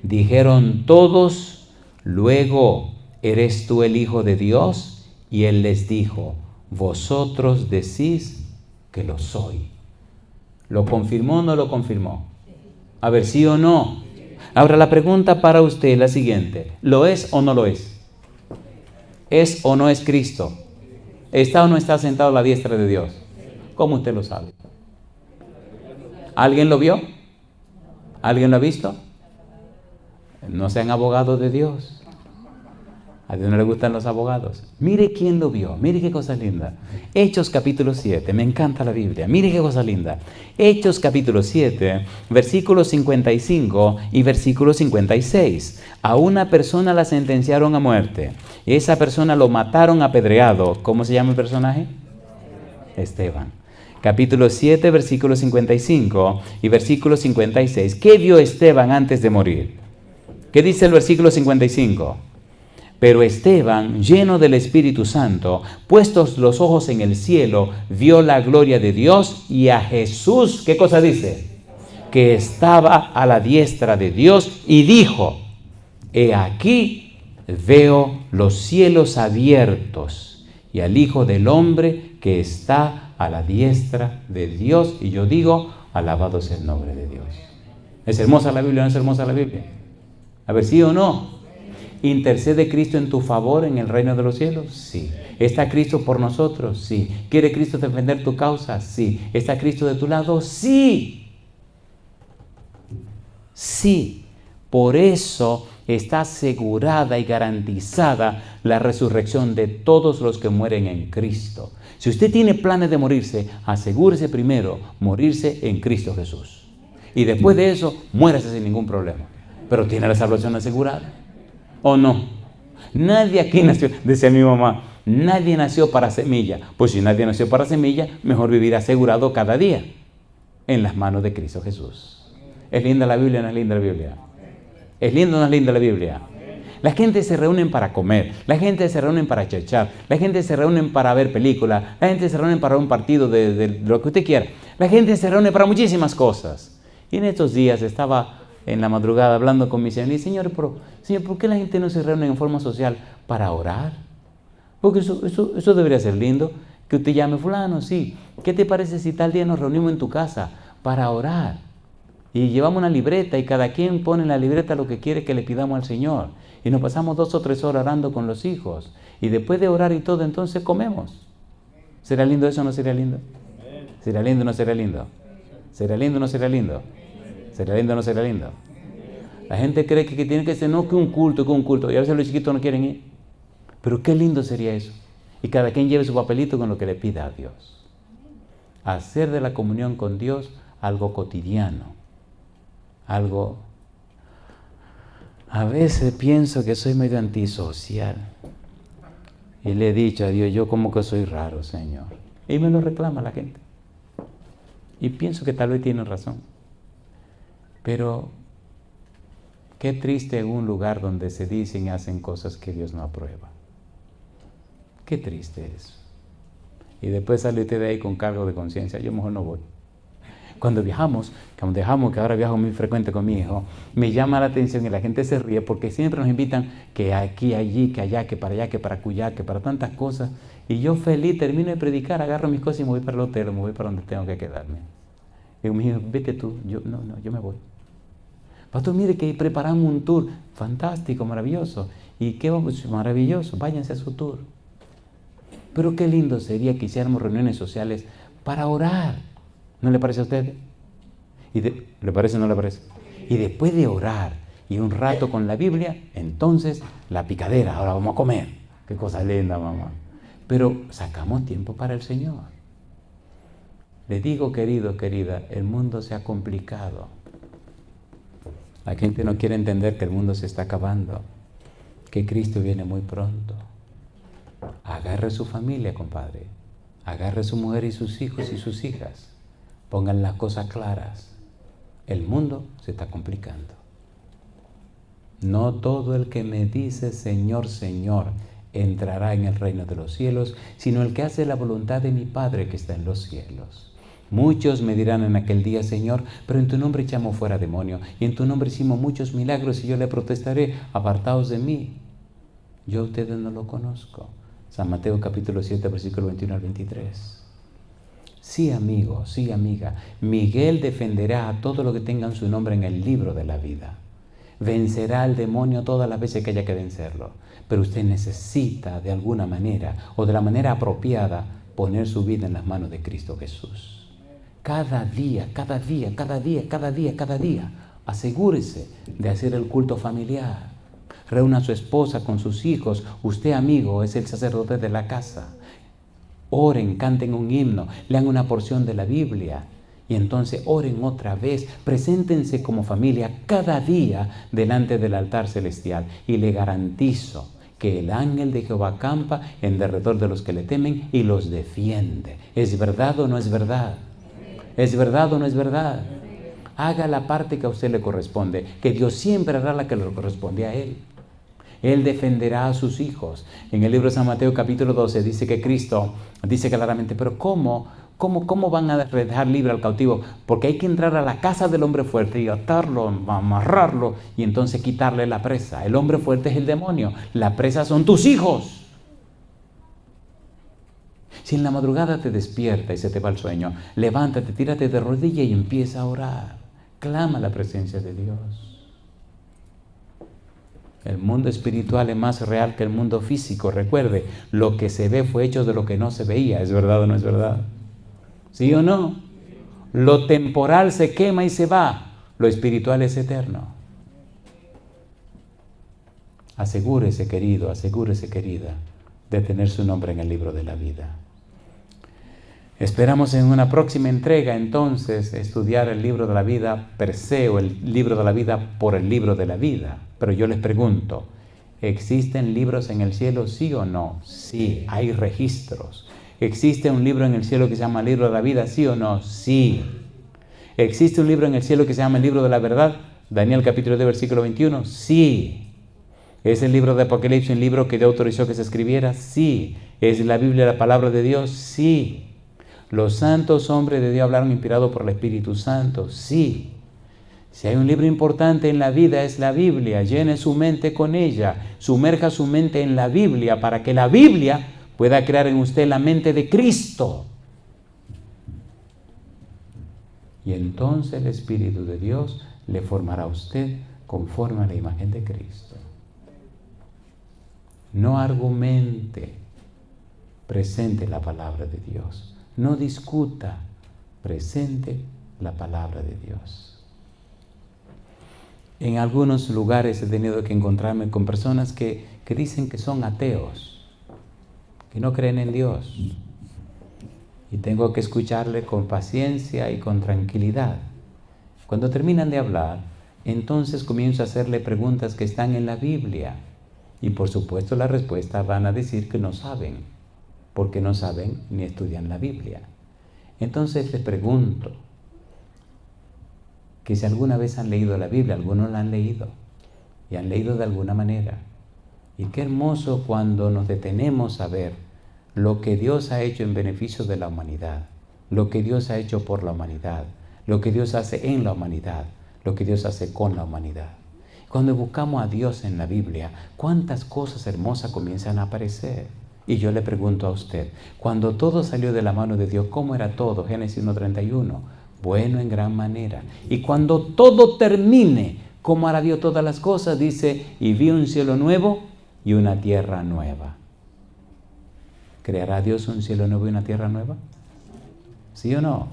Dijeron todos: luego, ¿eres tú el Hijo de Dios? Y él les dijo: vosotros decís que lo soy. ¿Lo confirmó o no lo confirmó? A ver, ¿sí o no? Ahora la pregunta para usted es la siguiente: ¿lo es o no lo es? ¿Es o no es Cristo? ¿Está o no está sentado a la diestra de Dios? ¿Cómo usted lo sabe? ¿Alguien lo vio? ¿Alguien lo ha visto? No sean abogados de Dios. A Dios no le gustan los abogados. Mire quién lo vio. Mire qué cosa linda. Hechos capítulo 7. Me encanta la Biblia. Mire qué cosa linda. Hechos capítulo 7, versículos 55 y versículo 56. A una persona la sentenciaron a muerte. Esa persona lo mataron apedreado. ¿Cómo se llama el personaje? Esteban. Capítulo 7, versículo 55 y versículo 56. ¿Qué vio Esteban antes de morir? ¿Qué dice el versículo 55? Pero Esteban, lleno del Espíritu Santo, puestos los ojos en el cielo, vio la gloria de Dios y a Jesús, ¿qué cosa dice? Que estaba a la diestra de Dios, y dijo: he aquí veo los cielos abiertos y al Hijo del Hombre que está a la diestra de Dios. Y yo digo: Alabado sea el nombre de Dios. ¿Es hermosa la Biblia o no es hermosa la Biblia? A ver, ¿sí o no? ¿Intercede Cristo en tu favor en el reino de los cielos? Sí. ¿Está Cristo por nosotros? Sí. ¿Quiere Cristo defender tu causa? Sí. ¿Está Cristo de tu lado? Sí. Sí. Por eso está asegurada y garantizada la resurrección de todos los que mueren en Cristo. Si usted tiene planes de morirse, asegúrese primero morirse en Cristo Jesús. Y después de eso, muérase sin ningún problema. Pero tiene la salvación asegurada. ¿O no? Nadie aquí nació, decía mi mamá, nadie nació para semilla. Pues si nadie nació para semilla, mejor vivir asegurado cada día en las manos de Cristo Jesús. ¿Es linda la Biblia o no es linda la Biblia? ¿Es linda o no es linda la Biblia? La gente se reúne para comer, la gente se reúne para chachar, la gente se reúne para ver películas, la gente se reúne para un partido de lo que usted quiera. La gente se reúne para muchísimas cosas. Y en estos días estaba en la madrugada hablando con mi señor y le dije, Señor, ¿por qué la gente no se reúne en forma social para orar? Porque eso debería ser lindo, que usted llame fulano, sí. ¿Qué te parece si tal día nos reunimos en tu casa para orar? Y llevamos una libreta y cada quien pone en la libreta lo que quiere que le pidamos al Señor. Y nos pasamos 2 o 3 horas orando con los hijos. Y después de orar y todo, entonces comemos. ¿Será lindo eso o no será lindo? ¿Será lindo o no será lindo? ¿Será lindo o no será lindo? ¿Será lindo o no será lindo? La gente cree que tiene que ser, no, que un culto. Y a veces los chiquitos no quieren ir. Pero qué lindo sería eso. Y cada quien lleve su papelito con lo que le pida a Dios. Hacer de la comunión con Dios algo cotidiano. Algo. A veces pienso que soy medio antisocial. Y le he dicho a Dios, yo como que soy raro, Señor. Y me lo reclama la gente. Y pienso que tal vez tienen razón. Pero qué triste en un lugar donde se dicen y hacen cosas que Dios no aprueba. Qué triste es. Y después sale usted de ahí con cargo de conciencia. Yo mejor no voy. Cuando viajamos, que ahora viajo muy frecuente con mi hijo, me llama la atención y la gente se ríe porque siempre nos invitan que aquí, allí, que allá, que para allá, que para acullá, que para tantas cosas. Y yo feliz termino de predicar, agarro mis cosas y me voy para el hotel, me voy para donde tengo que quedarme. Y me dijo, vete tú. Yo me voy. Pastor, mire que preparamos un tour fantástico, maravilloso. ¿Y qué vamos? Maravilloso, váyanse a su tour. Pero qué lindo sería que hiciéramos reuniones sociales para orar. ¿No le parece a usted? ¿Le parece o no le parece? Y después de orar y un rato con la Biblia, entonces la picadera, ahora vamos a comer. Qué cosa linda, mamá. Pero sacamos tiempo para el Señor. Le digo, querido, querida, el mundo se ha complicado. La gente no quiere entender que el mundo se está acabando, que Cristo viene muy pronto. Agarre su familia, compadre. Agarre su mujer y sus hijos y sus hijas. Pongan las cosas claras. El mundo se está complicando. No todo el que me dice Señor, Señor, entrará en el reino de los cielos, sino el que hace la voluntad de mi Padre que está en los cielos. Muchos me dirán en aquel día, Señor, pero en tu nombre echamos fuera demonios, y en tu nombre hicimos muchos milagros, y yo le protestaré, apartaos de mí. Yo a ustedes no lo conozco. San Mateo capítulo 7, versículo 21 al 23. Sí, amigo, sí, amiga, Miguel defenderá a todo lo que tengan su nombre en el libro de la vida. Vencerá al demonio todas las veces que haya que vencerlo. Pero usted necesita de alguna manera o de la manera apropiada poner su vida en las manos de Cristo Jesús. Cada día, asegúrese de hacer el culto familiar. Reúna a su esposa con sus hijos. Usted, amigo, es el sacerdote de la casa. Oren, canten un himno, lean una porción de la Biblia y entonces oren otra vez, preséntense como familia cada día delante del altar celestial y le garantizo que el ángel de Jehová acampa en derredor de los que le temen y los defiende. ¿Es verdad o no es verdad? ¿Es verdad o no es verdad? Haga la parte que a usted le corresponde, que Dios siempre hará la que le corresponde a Él. Él defenderá a sus hijos. En el libro de San Mateo capítulo 12 dice que Cristo dice claramente, pero ¿cómo van a dejar libre al cautivo? Porque hay que entrar a la casa del hombre fuerte y atarlo, amarrarlo y entonces quitarle la presa. El hombre fuerte es el demonio, la presa son tus hijos. Si en la madrugada te despierta y se te va el sueño, levántate, tírate de rodilla y empieza a orar. Clama la presencia de Dios. El mundo espiritual es más real que el mundo físico. Recuerde, lo que se ve fue hecho de lo que no se veía. ¿Es verdad o no es verdad? ¿Sí o no? Lo temporal se quema y se va. Lo espiritual es eterno. Asegúrese, querido, asegúrese, querida, de tener su nombre en el libro de la vida. Esperamos en una próxima entrega, entonces, estudiar el libro de la vida per se, o el libro de la vida por el libro de la vida. Pero yo les pregunto, ¿existen libros en el cielo, sí o no? Sí, hay registros. ¿Existe un libro en el cielo que se llama libro de la vida, sí o no? Sí. ¿Existe un libro en el cielo que se llama el libro de la verdad? Daniel capítulo 2, versículo 21, sí. ¿Es el libro de Apocalipsis un libro que Dios autorizó que se escribiera? Sí. ¿Es la Biblia la palabra de Dios? Sí. ¿Los santos hombres de Dios hablaron inspirados por el Espíritu Santo? Sí. Si hay un libro importante en la vida es la Biblia. Llene su mente con ella. Sumerja su mente en la Biblia para que la Biblia pueda crear en usted la mente de Cristo. Y entonces el Espíritu de Dios le formará a usted conforme a la imagen de Cristo. No argumente, presente la palabra de Dios. No discuta, presente la palabra de Dios. En algunos lugares he tenido que encontrarme con personas que dicen que son ateos, que no creen en Dios. Y tengo que escucharle con paciencia y con tranquilidad. Cuando terminan de hablar, entonces comienzo a hacerle preguntas que están en la Biblia. Y por supuesto la respuesta van a decir que no saben, porque no saben ni estudian la Biblia. Entonces les pregunto, que si alguna vez han leído la Biblia, algunos la han leído, y han leído de alguna manera. Y qué hermoso cuando nos detenemos a ver lo que Dios ha hecho en beneficio de la humanidad, lo que Dios ha hecho por la humanidad, lo que Dios hace en la humanidad, lo que Dios hace con la humanidad. Cuando buscamos a Dios en la Biblia, cuántas cosas hermosas comienzan a aparecer. Y yo le pregunto a usted, cuando todo salió de la mano de Dios, ¿cómo era todo? Génesis 1:31, bueno en gran manera. Y cuando todo termine, ¿cómo hará Dios todas las cosas? Dice, y vi un cielo nuevo y una tierra nueva. ¿Creará Dios un cielo nuevo y una tierra nueva? ¿Sí o no?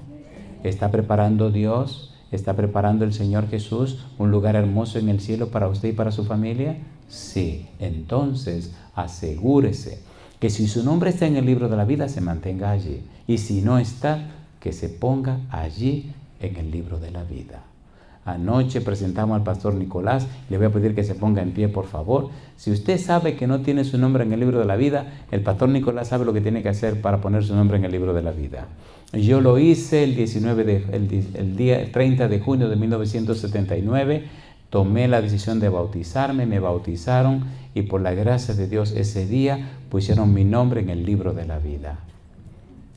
¿Está preparando Dios? ¿Está preparando el Señor Jesús un lugar hermoso en el cielo para usted y para su familia? Sí. Entonces, asegúrese que si su nombre está en el libro de la vida, se mantenga allí. Y si no está, que se ponga allí en el libro de la vida. Anoche presentamos al pastor Nicolás. Le voy a pedir que se ponga en pie, por favor. Si usted sabe que no tiene su nombre en el libro de la vida, el pastor Nicolás sabe lo que tiene que hacer para poner su nombre en el libro de la vida. Yo lo hice el 30 de junio de 1979. Tomé la decisión de bautizarme, me bautizaron y por la gracia de Dios ese día pusieron mi nombre en el libro de la vida.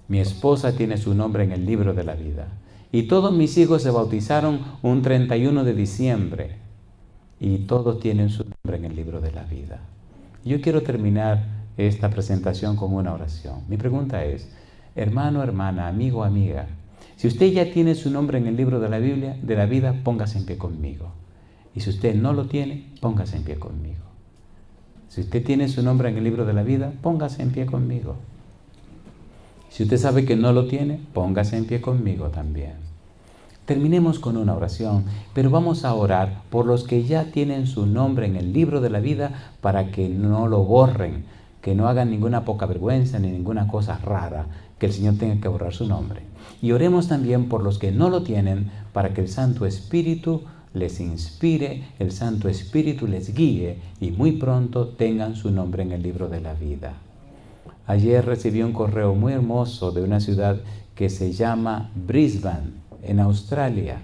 Mi esposa tiene su nombre en el libro de la vida. Y todos mis hijos se bautizaron un 31 de diciembre. Y todos tienen su nombre en el libro de la vida. Yo quiero terminar esta presentación con una oración. Mi pregunta es, hermano, hermana, amigo, amiga, si usted ya tiene su nombre en el libro de la Biblia, de la vida, póngase en pie conmigo. Y si usted no lo tiene, póngase en pie conmigo. Si usted tiene su nombre en el libro de la vida, póngase en pie conmigo. Si usted sabe que no lo tiene, póngase en pie conmigo también. Terminemos con una oración, pero vamos a orar por los que ya tienen su nombre en el libro de la vida para que no lo borren, que no hagan ninguna poca vergüenza ni ninguna cosa rara, que el Señor tenga que borrar su nombre. Y oremos también por los que no lo tienen para que el Santo Espíritu les inspire, el Santo Espíritu les guíe y muy pronto tengan su nombre en el libro de la vida. Ayer recibí un correo muy hermoso de una ciudad que se llama Brisbane, en Australia.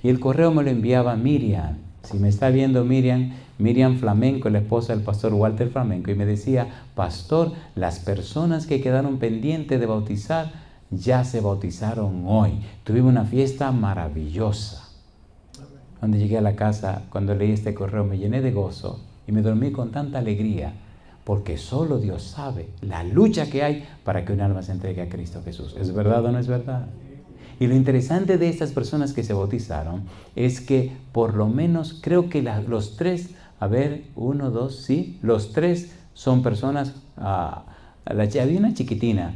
Y el correo me lo enviaba Miriam. Si me está viendo Miriam Flamenco, la esposa del pastor Walter Flamenco, y me decía, pastor, las personas que quedaron pendientes de bautizar ya se bautizaron hoy. Tuvimos una fiesta maravillosa. Cuando llegué a la casa, cuando leí este correo, me llené de gozo y me dormí con tanta alegría, porque solo Dios sabe la lucha que hay para que un alma se entregue a Cristo Jesús. ¿Es verdad o no es verdad? Y lo interesante de estas personas que se bautizaron es que por lo menos creo que los tres, a ver, 1, 2, sí, los tres son personas, había una chiquitina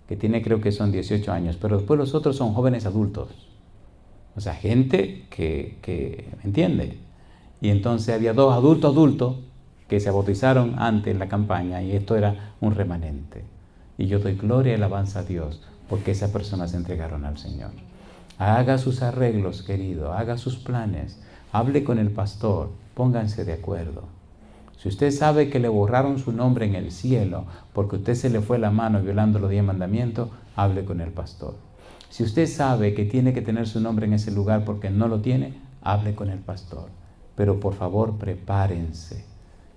que tiene, creo que son 18 años, pero después los otros son jóvenes adultos. O sea, gente que ¿me entiende? Y entonces había 2 adultos que se bautizaron antes en la campaña y esto era un remanente. Y yo doy gloria y alabanza a Dios porque esas personas se entregaron al Señor. Haga sus arreglos, querido, haga sus planes, hable con el pastor, pónganse de acuerdo. Si usted sabe que le borraron su nombre en el cielo porque usted se le fue la mano violando los 10 mandamientos, hable con el pastor. Si usted sabe que tiene que tener su nombre en ese lugar porque no lo tiene, hable con el pastor. Pero por favor, prepárense.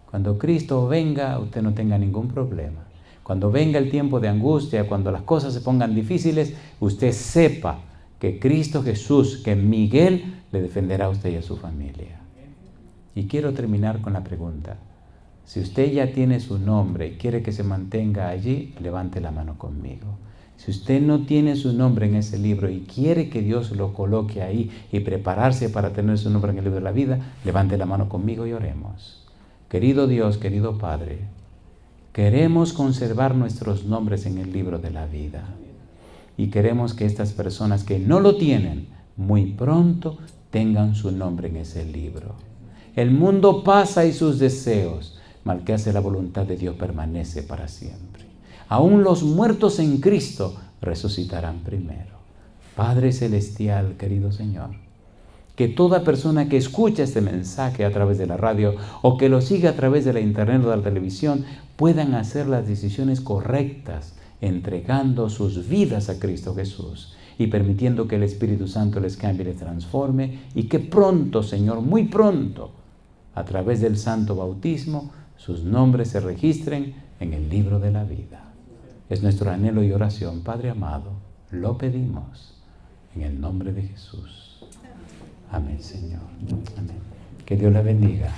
Cuando Cristo venga, usted no tenga ningún problema. Cuando venga el tiempo de angustia, cuando las cosas se pongan difíciles, usted sepa que Cristo Jesús, que Miguel, le defenderá a usted y a su familia. Y quiero terminar con la pregunta. Si usted ya tiene su nombre y quiere que se mantenga allí, levante la mano conmigo. Si usted no tiene su nombre en ese libro y quiere que Dios lo coloque ahí y prepararse para tener su nombre en el libro de la vida, levante la mano conmigo y oremos. Querido Dios, querido Padre, queremos conservar nuestros nombres en el libro de la vida. Y queremos que estas personas que no lo tienen, muy pronto tengan su nombre en ese libro. El mundo pasa y sus deseos, mal que hace la voluntad de Dios permanece para siempre. Aún los muertos en Cristo resucitarán primero. Padre Celestial, querido Señor, que toda persona que escucha este mensaje a través de la radio o que lo siga a través de la internet o de la televisión puedan hacer las decisiones correctas, entregando sus vidas a Cristo Jesús y permitiendo que el Espíritu Santo les cambie y les transforme y que pronto, Señor, muy pronto, a través del santo bautismo, sus nombres se registren en el libro de la vida. Es nuestro anhelo y oración, Padre amado, lo pedimos en el nombre de Jesús. Amén, Señor. Amén. Que Dios la bendiga.